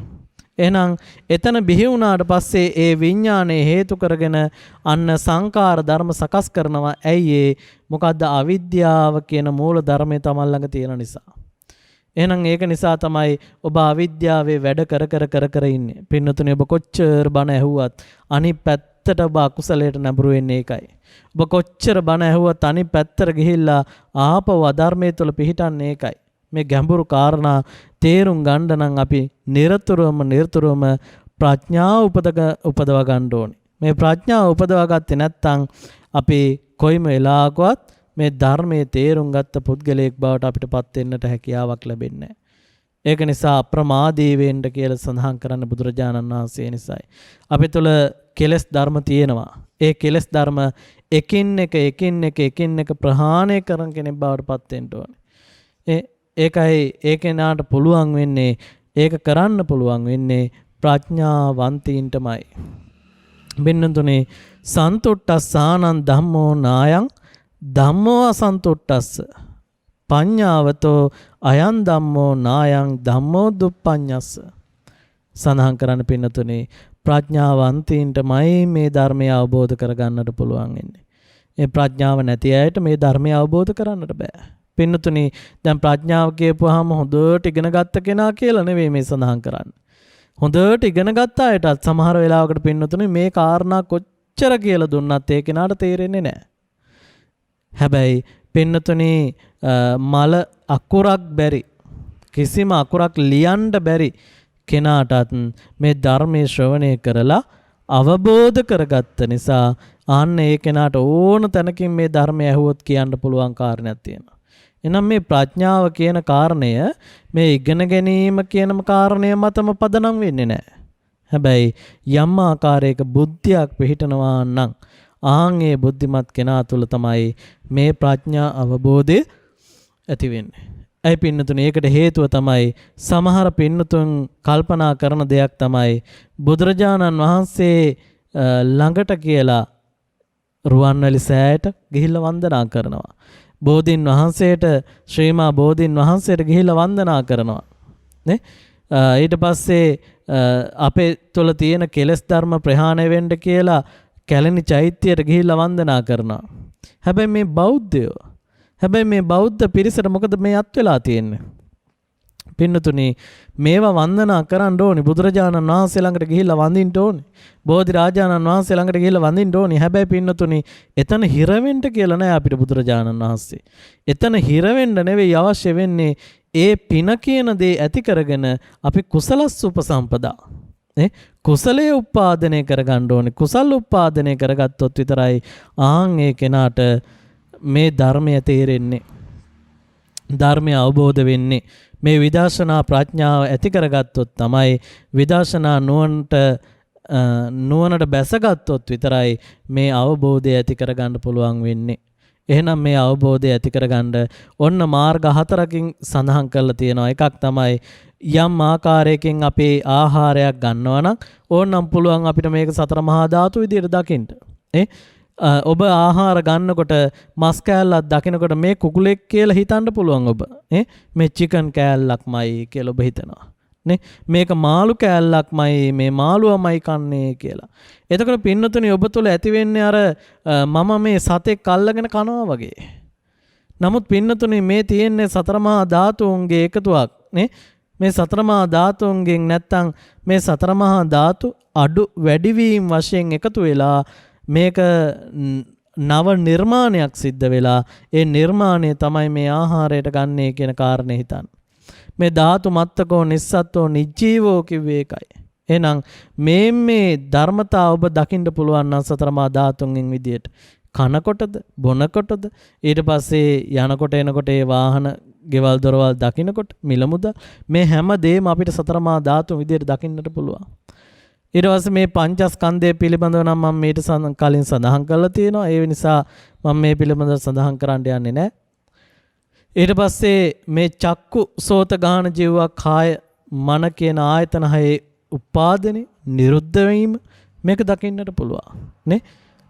එහෙනම් එතන බිහි වුණාට පස්සේ ඒ විඥානයේ හේතු කරගෙන අන්න සංකාර ධර්ම සකස් කරනවා. ඇයි මොකද්ද? අවිද්‍යාව කියන මූල ධර්මය තමන් ළඟ තියෙන නිසා. එහෙනම් ඒක නිසා තමයි ඔබ අවිද්‍යාවේ වැඩ කර ඉන්නේ. පින්නතුනේ ඔබ කොච්චර බණ ඇහුවත් අනිත් පැත්තට ඔබ අකුසලයට නැඹුරු වෙන්නේ ඒකයි. ඔබ කොච්චර බණ ඇහුවත් අනිත් පැත්තට ගිහිල්ලා ආපව අධර්මයේ තුල පිහිටන්නේ ඒකයි. මේ ගැඹුරු කාරණා තේරුම් ගන්න නම් අපි නිරතුරුවම ප්‍රඥාව උපදව ගන්න ඕනේ. මේ ප්‍රඥාව උපදවා ගත්තේ නැත්නම් අපි කොයිම වෙලාවකවත් මේ ධර්මයේ තේරුම් ගත්ත පුද්ගලයෙක් බවට අපිටපත් වෙන්නට හැකියාවක් ලැබෙන්නේ නැහැ. ඒක නිසා අප්‍රමාදී වෙන්න කියලා සඳහන් කරන්න බුදුරජාණන් වහන්සේ නිසායි. අපි තුල කෙලෙස් ධර්ම තියෙනවා. ඒ කෙලෙස් ධර්ම එකින් එක ප්‍රහාණය කරන කෙනෙක් බවට පත් වෙන්න ඕනේ. ඒකයි ඒ කෙනාට පුළුවන් වෙන්නේ, ඒක කරන්න පුළුවන් වෙන්නේ ප්‍රඥාවන්තයින්ටමයි. බින්නතුනේ සන්තුට්ඨස්සානං ධම්මෝ නායං ධම්මෝ අසන්තුට්ඨස්ස පඤ්ඤාවතෝ අයං ධම්මෝ නායං ධම්මෝ දුප්පඤ්ඤස්ස. සඳහන් කරන්න පින්නතුනේ ප්‍රඥාවන්තයින්ටමයි මේ ධර්මය අවබෝධ කරගන්නට පුළුවන් වෙන්නේ. මේ ප්‍රඥාව නැති අයට මේ ධර්මය අවබෝධ කරන්නට බෑ. පින්නතුනේ දැන් ප්‍රඥාව කියපුවාම හොඳට ඉගෙන ගත්ත කෙනා කියලා නෙවෙයි මේ සඳහන් කරන්නේ. හොඳට ඉගෙන ගත්ත අයටත් සමහර වෙලාවකට පින්නතුනේ මේ කාරණා කොච්චර කියලා දුන්නත් ඒ කෙනාට තේරෙන්නේ නැහැ. හැබැයි පින්නතුනේ මල අකුරක් බැරි, කිසිම අකුරක් ලියන්න බැරි කෙනාටත් මේ ධර්මයේ ශ්‍රවණය කරලා අවබෝධ කරගත්ත නිසා ආන්න ඒ කෙනාට ඕන තැනකින් මේ ධර්මය ඇහුවොත් කියන්න පුළුවන් කාරණයක් තියෙනවා. එනම් මේ ප්‍රඥාව කියන කාරණය මේ ඉගෙන ගැනීම කියනම කාරණය මතම පදනම් වෙන්නේ නැහැ. හැබැයි යම් ආකාරයක බුද්ධියක් පිහිටනවා නම් ආන්ගේ බුද්ධිමත් කෙනා තුළ තමයි මේ ප්‍රඥා අවබෝධය ඇති වෙන්නේ. ඒ පින්නතුනේ ඒකට හේතුව තමයි සමහර පින්නතුන් කල්පනා කරන දෙයක් තමයි බුදුරජාණන් වහන්සේ ළඟට කියලා රුවන්වැලි සෑයට ගිහිල්ලා වන්දනා කරනවා. බෝධින් වහන්සේට ශ්‍රීමා බෝධින් වහන්සේට ගිහිල්ලා වන්දනා කරනවා. නේ? ඊට පස්සේ අපේ තුළ තියෙන කෙලෙස් ධර්ම ප්‍රහාණය වෙන්න කියලා කැලණි චෛත්‍යයට ගිහිල්ලා වන්දනා කරනවා. හැබැයි මේ බෞද්ධ පිරිසට මොකද මේ අත් වෙලා තියෙන්නේ? පින්නතුනි මේවා වන්දනා කරන්න ඕනි. බුදුරජාණන් වහන්සේ ළඟට ගිහිල්ලා වඳින්න ඕනි. බෝධි රාජාණන් වහන්සේ ළඟට ගිහිල්ලා වඳින්න ඕනි. හැබැයි පින්නතුනි එතන හිර වෙන්න කියලා නෑ අපිට බුදුරජාණන් වහන්සේ. එතන හිර වෙන්න නෙවෙයි අවශ්‍ය වෙන්නේ ඒ පින කියන දේ ඇති කරගෙන අපි කුසලස් උපසම්පදා කුසලයේ උපාදනය කරගන්න ඕනේ. කුසල උපාදනය කරගත්තොත් විතරයි ආන් ඒ කෙනාට මේ ධර්මය තේරෙන්නේ. ධර්මය අවබෝධ වෙන්නේ. මේ විදර්ශනා ප්‍රඥාව ඇති කරගත්තොත් තමයි විදර්ශනා නුවණට බැසගත්තොත් විතරයි මේ අවබෝධය ඇති කරගන්න පුළුවන් වෙන්නේ. එහෙනම් මේ අවබෝධය ඇති කරගන්න ඔන්න මාර්ග 4කින් සඳහන් කරලා තියෙනවා. එකක් තමයි යම් ආකාරයකින් අපේ ආහාරයක් ගන්නවා නම් ඕනනම් පුළුවන් අපිට මේක සතර මහා ධාතු විදියට දකින්න. ඔබ ආහාර ගන්නකොට මස් කෑල්ලක් දකිනකොට මේ කුකුලෙක් කියලා හිතන්න පුළුවන් ඔබ. මේ චිකන් කෑල්ලක්මයි කියලා ඔබ හිතනවා. නේ? මේක මාළු කෑල්ලක්මයි, මේ මාළුවමයි කන්නේ කියලා. එතකොට පින්නතුනි ඔබ තුළ ඇති වෙන්නේ අර මම මේ සතෙක් අල්ලගෙන කනවා වගේ. නමුත් පින්නතුනි මේ තියෙන්නේ සතර මහා ධාතුන්ගේ එකතුවක්. නේ? මේ සතර මහා ධාතුන්ගෙන් නැත්තම් මේ සතර මහා ධාතු අඩු වැඩිවීම වශයෙන් එකතු වෙලා මේක නව නිර්මාණයක් සිද්ධ වෙලා ඒ නිර්මාණය තමයි මේ ආහාරයට ගන්නේ කියන කාරණේ හිතන්න. මේ ධාතු මත්තකෝ නිස්සත්ත්වෝ නිජීවෝ කිව්වේ ඒකයි. එහෙනම් මේ ධර්මතාව ඔබ දකින්න පුළුවන් නම් සතර මහා ධාතුන්ගෙන් විදියට කනකොටද බොනකොටද ඊට පස්සේ යනකොට එනකොට ඒ වාහන ගෙවල් දොරවල් දකින්නකොට මිල මුදල් මේ හැම දෙයක්ම අපිට සතරමා ධාතු විදියට දකින්නට පුළුවන්. ඊට පස්සේ මේ පංචස්කන්ධය පිළිබඳව නම් මම මේට කලින් සඳහන් කරලා තියෙනවා. ඒ නිසා මම මේ පිළිබඳව සඳහන් කරන්න යන්නේ නැහැ. ඊට පස්සේ මේ චක්කු සෝත ගාන ජීව කාය මන කියන ආයතන හයේ උපාදනේ නිරුද්ධ වීම මේක දකින්නට පුළුවන් නේ.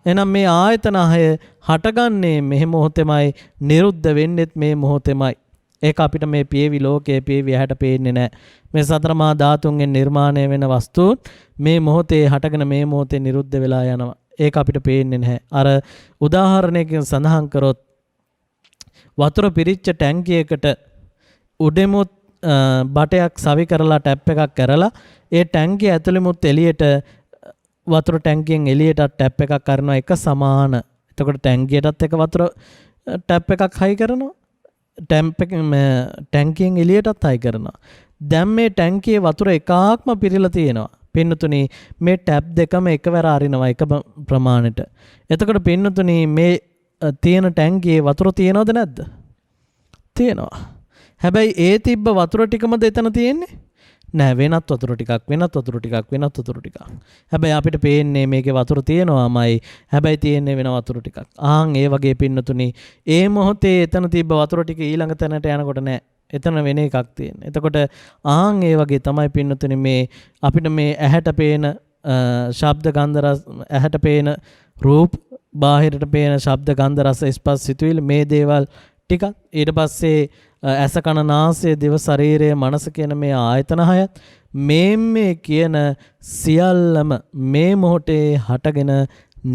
එහෙනම් මේ ආයතන හය හටගන්නේ මේ මොහොතේමයි නිරුද්ධ වෙන්නේත් මේ මොහොතේමයි. ඒක අපිට මේ පියවි ලෝකයේ පියවි ඇහැට පේන්නේ නැහැ. මේ සතර මහා ධාතුන්ගෙන් නිර්මාණය වෙන වස්තුන් මේ මොහොතේ හටගෙන මේ මොහොතේ නිරුද්ධ වෙලා යනවා. ඒක අපිට පේන්නේ නැහැ. අර උදාහරණයකින් සඳහන් කරොත් වතුර පිරිච්ච ටැංකියකට උඩෙමුත් බටයක් සවි කරලා ටැප් එකක් කරලා ඒ ටැංකිය ඇතුළෙමුත් එළියට වතුර ටැංකියෙන් එළියට ටැප් එකක් කරනවා එක සමාන. එතකොට ටැංකියටත් එක වතුර ටැප් එකක් හයි කරනවා. ටැංකියෙන් එළියටත් හයි කරනවා. දැන් මේ ටැංකියේ වතුර එකාක්ම පිරීලා තියෙනවා. පින්නතුනි මේ ටැප් දෙකම එකවර අරිනවා එක ප්‍රමාණයට. එතකොට පින්නතුනි මේ තියෙන ටැංකියේ වතුර තියෙනවද නැද්ද? තියෙනවා. හැබැයි ඒ තිබ්බ වතුර ටිකමද එතන තියෙන්නේ? නෑ, වෙනත් වතුර ටිකක් වෙනත් වතුර ටිකක් වෙනත් වතුර ටිකක්. හැබැයි අපිට පේන්නේ මේකේ වතුර තියෙනවාමයි. හැබැයි තියෙන්නේ වෙන වතුර ටිකක්. ආන් ඒ වගේ පින්නතුනි ඒ මොහොතේ එතන තිබ්බ වතුර ටික ඊළඟ තැනට යනකොට නෑ. එතන වෙන එකක් තියෙනවා. එතකොට ආන් ඒ වගේ තමයි පින්නතුනි මේ අපිට මේ ඇහැට පේන ශබ්ද ගන්ධ රස ඇහැට පේන රූප බාහිරට පේන ශබ්ද ගන්ධ රස ස්පර්ශ සිතුවිලි මේ දේවල් ටිකක් ඊට පස්සේ ඇස කන නාසය දිව ශරීරය මනස කියන මේ ආයතන හයත් මේ කියන සියල්ලම මේ මොහොතේ හටගෙන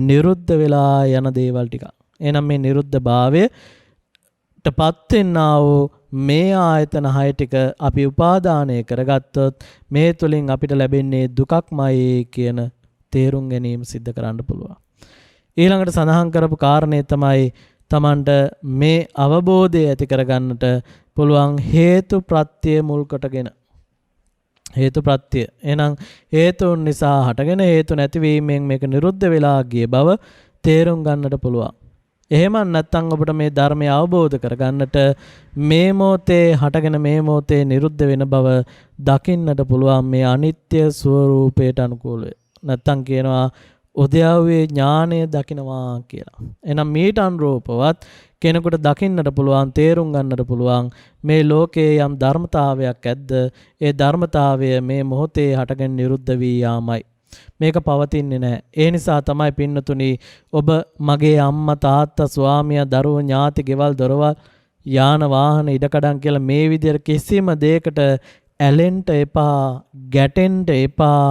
නිරුද්ධ වෙලා යන දේවල් ටික. එහෙනම් මේ නිරුද්ධ භාවයටපත් වෙන්නා වූ මේ ආයතන හය ටික අපි උපාදානය කරගත්තොත් මේ තුලින් අපිට ලැබෙන්නේ දුකක්මයි කියන තේරුම් ගැනීම සිද්ධ කරන්න පුළුවන්. ඊළඟට සඳහන් කරපු කාරණේ තමයි තමන්ට මේ අවබෝධය ඇති කරගන්නට පුළුවන් හේතු ප්‍රත්‍ය මුල් කොටගෙන. හේතු ප්‍රත්‍ය. එහෙනම් හේතුන් නිසා හටගෙන හේතු නැතිවීමෙන් මේක නිරුද්ධ වෙලා ගිය බව තේරුම් ගන්නට පුළුවන්. එහෙම නැත්නම් ඔබට මේ ධර්මය අවබෝධ කරගන්නට මේ මොහොතේ හටගෙන මේ මොහොතේ නිරුද්ධ වෙන බව දකින්නට පුළුවන් මේ අනිත්‍ය ස්වરૂපයට අනුකූලව. නැත්නම් කියනවා උද්‍යාවේ ඥානය දකින්නවා කියලා. එහෙනම් මීට අනුරූපවත් කෙනෙකුට දකින්නට පුළුවන් තේරුම් ගන්නට පුළුවන් මේ ලෝකයේ යම් ධර්මතාවයක් ඇද්ද ඒ ධර්මතාවය මේ මොහොතේ හටගෙන නිරුද්ධ වී යාමයි. මේක පවතින්නේ නැහැ. ඒ නිසා තමයි පින්නතුනි ඔබ මගේ අම්මා තාත්තා ස්වාමියා දරුවෝ ඥාති ගෙවල් දොරවල් යාන වාහන ඉඩකඩම් කියලා මේ විදිහට කිසිම දෙයකට ඇලෙන්න එපා ගැටෙන්න එපා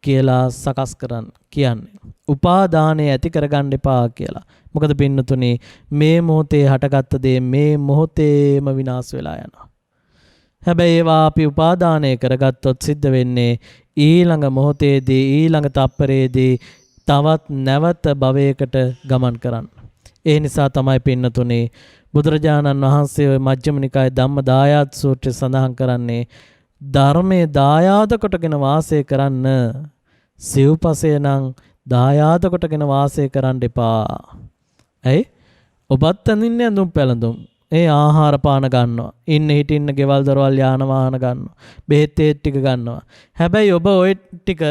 කියලා සකස් කරන්න කියන්නේ. උපාදානය ඇති කරගන්න එපා කියලා. මොකද පින්නතුනි මේ මොහොතේ හටගත්ත දේ මේ මොහොතේම විනාශ වෙලා යනවා. හැබැයි ඒවා අපි උපාදානය කරගත්තොත් සිද්ධ වෙන්නේ ඊළඟ මොහොතේදී ඊළඟ තප්පරේදී තවත් නැවත භවයකට ගමන් කරන්න. ඒ නිසා තමයි පින්නතුනි බුදුරජාණන් වහන්සේ මජ්ක්‍ධිම නිකායේ ධම්මදායාද සූත්‍රය සඳහන් කරන්නේ ධර්මයේ දායාද කොටගෙන වාසය කරන්න සිව්පසය නම් දායාද කොටගෙන වාසය කරන්න එපා. ඇයි? ඔබත් අඳින්නේ ඇඳුම් පැළඳුම්. ඒ ආහාර පාන ගන්නවා. ඉන්න හිටින්න ගෙවල් දොරවල් යාන වාහන ගන්නවා. බෙහෙත් ටික ගන්නවා. හැබැයි ඔබ ওই ටික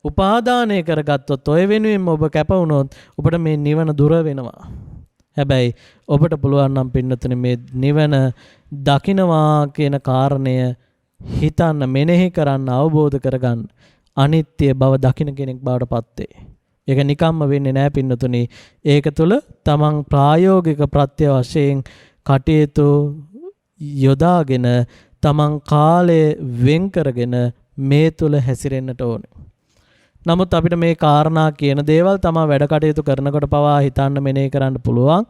උපාදානය කරගත්තොත් ඔය වෙනුවෙන් ඔබ කැප වුණොත් ඔබට මේ නිවන දුර වෙනවා. හැබැයි ඔබට පුළුවන් නම් පින්නතුනේ මේ නිවන දකින්නවා කියන කාරණය හිතන්න මෙනෙහි කරන්න අවබෝධ කරගන්න අනිත්‍ය බව දකින්න කෙනෙක් බවට පත් වේ. ඒක නිකම්ම වෙන්නේ නැහැ පින්නතුනි. ඒක තුළ තමන් ප්‍රායෝගික ප්‍රත්‍ය වශයෙන් කටයුතු යොදාගෙන තමන් කාලය වෙන් කරගෙන මේ තුළ හැසිරෙන්නට ඕනේ. නමුත් අපිට මේ කාරණා කියන දේවල් තමයි වැඩ කටයුතු කරනකොට පවා හිතන්න මෙනෙහි කරන්න පුළුවන්.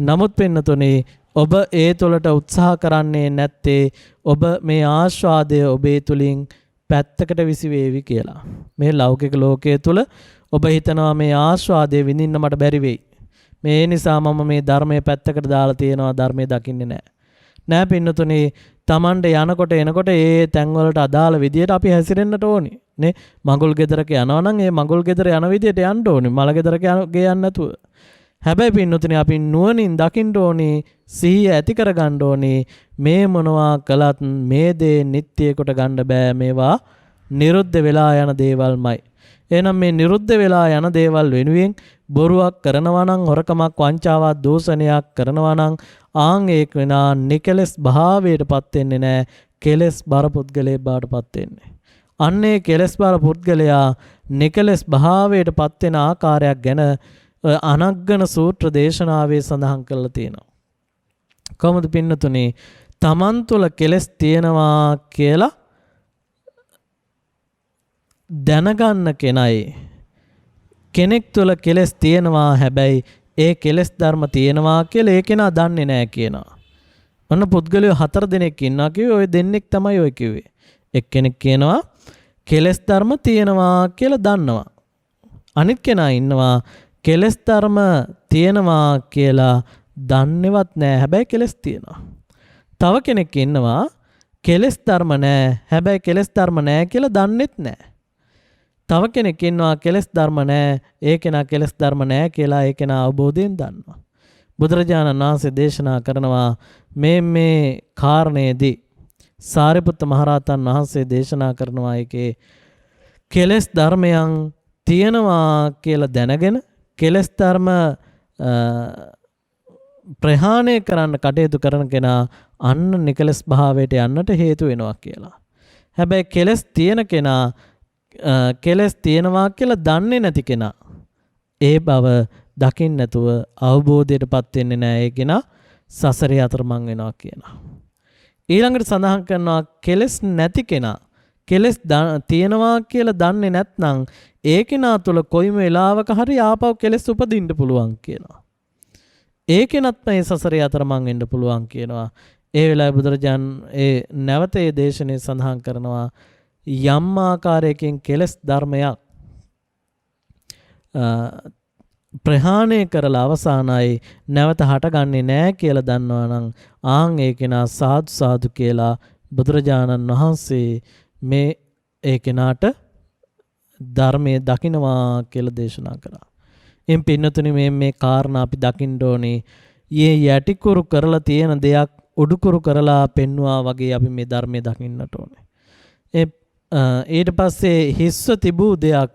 නමුත් පින්නතුනි ඔබ ඒ තුළට උත්සාහ කරන්නේ නැත්තේ ඔබ මේ ආස්වාදය ඔබේ තුලින් පැත්තකට විසිවේවි කියලා. මේ ලෞකික ලෝකයේ තුල ඔබ හිතනවා මේ ආස්වාදය විඳින්න මට බැරි වෙයි. මේ නිසා මම මේ ධර්මයේ පැත්තකට දාලා තියෙනවා ධර්මයේ දකින්නේ නැහැ. නෑ පින්නතුනි Tamande යනකොට එනකොට ඒ තැන් වලට අදාළ විදියට අපි හැසිරෙන්නට ඕනේ. නේ මඟුල් ගෙදරක යනවා නම් ඒ මඟුල් ගෙදර යන විදියට යන්න ඕනේ. මල ගෙදරක යන්නේ නැතුව. හැබැයි පින්නතුනේ අපි නුවණින් දකින්න ඕනේ, සිහිය ඇති කර ගන්න ඕනේ. මේ මොනවා කළත් මේ දේ නිත්‍ය කොට ගන්න බෑ. මේවා නිරුද්ධ වෙලා යන දේවල්මයි. එහෙනම් මේ නිරුද්ධ වෙලා යන දේවල් වෙනුවෙන් බොරුවක් කරනවා නම්, හොරකමක්, වංචාවක්, දූෂණයක් කරනවා නම් ආන් ඒක වෙනා නිකලස් භාවයටපත් වෙන්නේ නැහැ. කෙලස් බර පුද්ගලයෙක් බවටපත් වෙන්නේ. අන්නේ කෙලස් බර පුද්ගලයා නිකලස් භාවයටපත් වෙන ආකාරයක් ගැන අනග්ගන සූත්‍ර දේශනාවේ සඳහන් කරලා තියෙනවා. කොහොමද පින්නතුනේ තමන් තුළ කෙලස් තියෙනවා කියලා දැනගන්න කෙනයි කෙනෙක් තුළ කෙලස් තියෙනවා හැබැයි ඒ කෙලස් ධර්ම තියෙනවා කියලා ඒ කෙනා දන්නේ නැහැ කියනවා. ඔන්න පුද්ගලයෝ 4 දෙනෙක් ඉන්නවා කිව්වේ ඔය දෙන්නෙක් තමයි ඔය කිව්වේ. එක්කෙනෙක් කියනවා කෙලස් ධර්ම තියෙනවා කියලා දන්නවා. අනිත් කෙනා ඉන්නවා කෙලස් ධර්ම තියෙනවා කියලා දන්නේවත් නැහැ හැබැයි කෙලස් තියෙනවා. තව කෙනෙක් ඉන්නවා කෙලස් ධර්ම නැහැ හැබැයි කෙලස් ධර්ම නැහැ කියලා දන්නෙත් නැහැ. තව කෙනෙක් ඉන්නවා කෙලස් ධර්ම නැහැ ඒ කෙනා කෙලස් ධර්ම නැහැ කියලා ඒ කෙනා අවබෝධයෙන් දන්නවා. බුදුරජාණන් වහන්සේ දේශනා කරනවා මේ කාරණේදී සාරිපුත්ත මහරහතන් වහන්සේ දේශනා කරනවා ඒකේ කෙලස් ධර්මයන් තියෙනවා කියලා දැනගෙන කෙලස් ධර්ම ප්‍රහාණය කරන්න කටයුතු කරන කෙනා අන්න නිකලස් භාවයට යන්නට හේතු වෙනවා කියලා. හැබැයි කෙලස් තියෙන කෙනා කෙලස් තියෙනවා කියලා දන්නේ නැති කෙනා ඒ බව දකින්න නැතුව අවබෝධයටපත් වෙන්නේ නැහැ. ඒ කෙනා සසරේ අතරමං වෙනවා කියනවා. ඊළඟට සඳහන් කරනවා කෙලස් නැති කෙනා කෙලස් තියෙනවා කියලා දන්නේ නැත්නම් ඒ කෙනා තුළ කොයිම වෙලාවක හරි ආපහු කෙලස් උපදින්න පුළුවන් කියනවා. ඒ කෙනත් මේ සසරේ අතරමං වෙන්න පුළුවන් කියනවා. ඒ වෙලාවේ බුදුරජාන් ඒ නැවත ඒ දේශනේ සඳහන් කරනවා යම් ආකාරයකින් කෙලස් ධර්මයක් ප්‍රහාණය කරලා අවසానයි නැවත හටගන්නේ නැහැ කියලා දන්නවා නම් ආන් ඒ කෙනා සාදු සාදු කියලා බුදුරජාණන් වහන්සේ මේ ඒ කෙනාට ධර්මයේ දකින්නවා කියලා දේශනා කරා. එම් පින්නතුනි මේ කාරණා අපි දකින්න ඕනේ. යේ යටිකුරු කරලා තියෙන දෙයක් උඩුකුරු කරලා පෙන්වුවා වගේ අපි මේ ධර්මයේ දකින්නට ඕනේ. ඊට පස්සේ හිස්ව තිබූ දෙයක්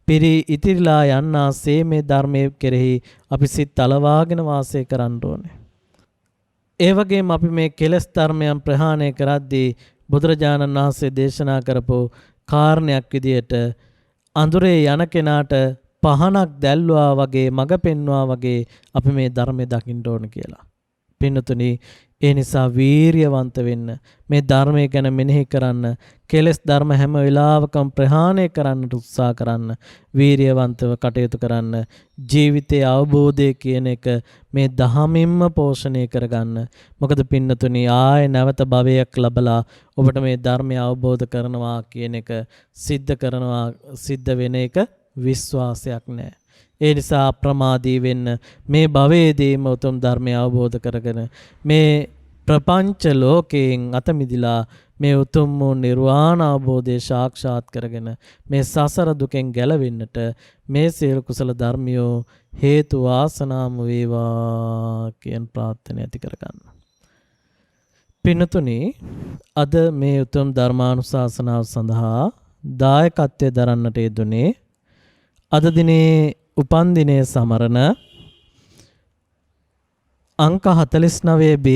පිරි ඉතිරිලා යන්නාසේ මේ ධර්මයේ කෙරෙහි අපි සිත් අලවාගෙන වාසය කරන්න ඕනේ. ඒ වගේම අපි මේ කෙලස් ධර්මයන් ප්‍රහාණය කරද්දී බුදුරජාණන් වහන්සේ දේශනා කරපු කාරණයක් විදියට අඳුරේ යන කෙනාට පහනක් දැල්වා වගේ මඟ පෙන්වා වගේ අපි මේ ධර්මයේ දකින්න ඕන කියලා. පින්නතුනි ඒ නිසා වීරියවන්ත වෙන්න මේ ධර්මය ගැන මෙනෙහි කරන්න කෙලස් ධර්ම හැම වෙලාවකම ප්‍රහාණය කරන්නට උත්සාහ කරන්න වීරියවන්තව කටයුතු කරන්න ජීවිතයේ අවබෝධය කියන එක මේ දහමින්ම පෝෂණය කරගන්න. මොකද පින්නතුනි ආයේ නැවත භවයක් ලැබලා ඔබට මේ ධර්මය අවබෝධ කරනවා කියන එක සිද්ධ වෙන එක විශ්වාසයක් නැහැ. ඒ නිසා අප්‍රමාදී වෙන්න මේ භවයේදීම උතුම් ධර්මය අවබෝධ කරගෙන මේ ප්‍රපංච ලෝකයෙන් අත මිදිලා මේ උතුම් වූ නිර්වාණ අවබෝධය සාක්ෂාත් කරගෙන මේ සසර දුකෙන් ගැලවෙන්නට මේ සියලු කුසල ධර්මියෝ හේතු වාසනාම වේවා කියන ප්‍රාර්ථනාව ඇති කරගන්න. පින්නතුනි අද මේ උතුම් ධර්මානුශාසනාව සඳහා දායකත්වයේ දරන්නට යෙදුනේ අද දිනේ උපන් දිනයේ සමරන අංක 49B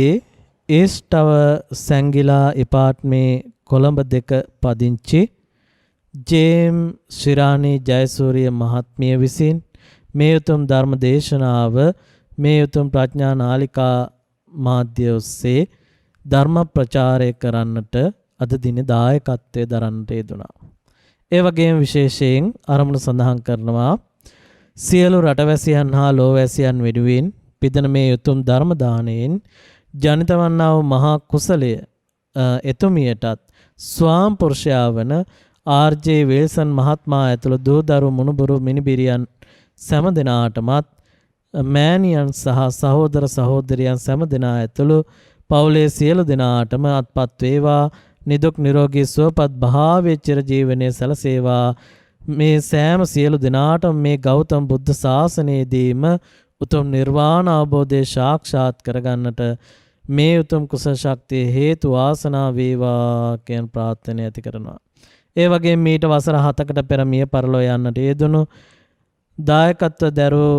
ඒස්ටව සැංගිලා එපාර්ට්මේ කොළඹ 2 පදිංචි ජේම් ශිරානි ජයසූරිය මහත්මිය විසින් මේ උතුම් ධර්ම දේශනාව මේ උතුම් ප්‍රඥා නාලිකා මාධ්‍ය ඔස්සේ ධර්ම ප්‍රචාරය කරන්නට අද දින දායකත්වයේ දරන්නට යෙදුණා. ඒ වගේම විශේෂයෙන් අරමුණු සඳහන් කරනවා සියලු රටවැසියන් හා ලෝවැසියන් වෙනුවෙන් පිදෙන මේ උතුම් ධර්ම දාණයෙන් ජනිත වන්නා වූ මහා කුසලය එතුමියටත් ස්වාම පුරුෂයා වන ආර්.ජේ. විල්සන් මහත්මයා ඇතුළු දූ දරු මුණුබුරු මිනිබිරියන් සෑම දෙනාටමත් මෑණියන් සහ සහෝදර සහෝදරියන් සෑම දෙනා ඇතුළු පවුලේ සියලු දෙනාටම අත්පත් වේවා. නිදුක් නිරෝගී සුවපත් භාවයේ චිරජීවනයේ සැලසේවා. මේ සෑම සියලු දෙනාටම මේ ගෞතම බුද්ධ ශාසනයේදීම උතුම් නිර්වාණ අවබෝධය සාක්ෂාත් කරගන්නට මේ උතුම් කුසල ශක්තිය හේතු වාසනා වේවා කියන ප්‍රාර්ථනාව ඇති කරනවා. ඒ වගේම මීට වසර 7කට පෙර මිය පරලෝ යන්නට යෙදුණු දායකත්ව දරූ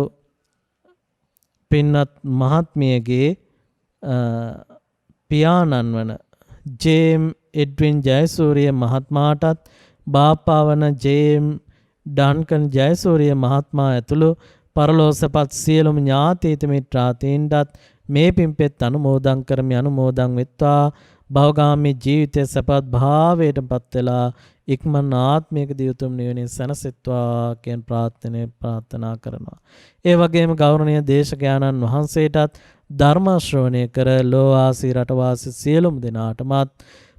පින්වත් මහත්මියගේ පියාණන් වන ජේම් එඩ්වින් ජයසූරිය මහත්මයාටත් බාප්පා වන ජේම් ඩන්කන් ජයසූරිය මහත්මයා ඇතුළු පරලෝසපත් සියලුම ඥාතීත මිත්‍රාතීන්ටත් මේ පින්පෙත් අනුමෝදන් කරමි අනුමෝදන් වෙත්වා භවගාමී ජීවිතයේ සපත් භාවයට පත් වෙලා ඉක්මන් ආත්මිකදී උතුම් නිවනින් සැනසෙත්වා කියන ප්‍රාර්ථනා කරනවා. ඒ වගේම ගෞරවනීය දේශකයාණන් වහන්සේටත් ධර්ම ශ්‍රවණය කර ලෝවාසී රටවාසී සියලුම දෙනාටමත්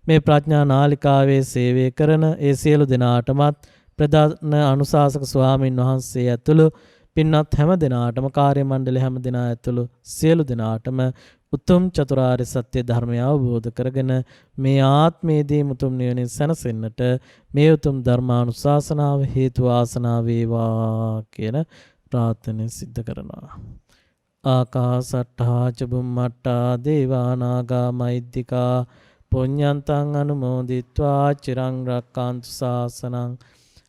මේ ප්‍රඥා නාලිකාවේ සේවය කරන ඒ සියලු දෙනාටමත් ප්‍රධාන අනුශාසක ස්වාමින් වහන්සේ ඇතුළු පින්වත් හැම දෙනාටම කාර්ය මණ්ඩල හැම දෙනා ඇතුළු සියලු දෙනාටම උතුම් චතුරාර්ය සත්‍ය ධර්මය අවබෝධ කරගෙන මේ ආත්මයේදී උතුම් නිවනින් සැනසෙන්නට මේ උතුම් ධර්මානුශාසනාව හේතු වාසනා වේවා කියන ප්‍රාර්ථනාව සිද්ධ කරනවා. ආකාසට්ඨා ච බුම්මට්ඨා දේවා නාග මහිද්దికා පුඤ්ඤන්තං අනුමෝදිත්වා චිරං රක්ඛන්තු ශාසනං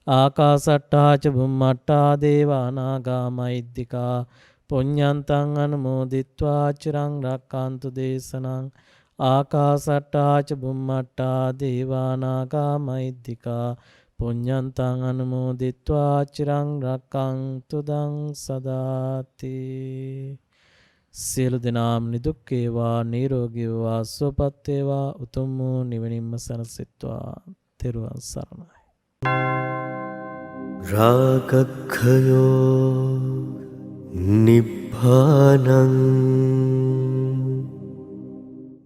ආකාසට්ඨා ච බුම්මට්ඨා දේවා නාග මහිද්దికා පුඤ්ඤන්තං අනුමෝදිත්වා චිරං රක්ඛන්තු දේශනං ආකාසට්ඨා ච බුම්මට්ඨා දේවා නාග මහිද්దికා පුඤ්ඤන්තං අනුමෝදිත්වා චිරං රක්ඛන්තු දං සදාති. සියලු දෙනාම නිදුක් වේවා නිරෝගී වේවා සුවපත් වේවා උතුම් වූ නිවනින්ම සැනසෙත්වා. තෙරුවන් සරණයි. රාගක්ඛයෝ නිබ්බානං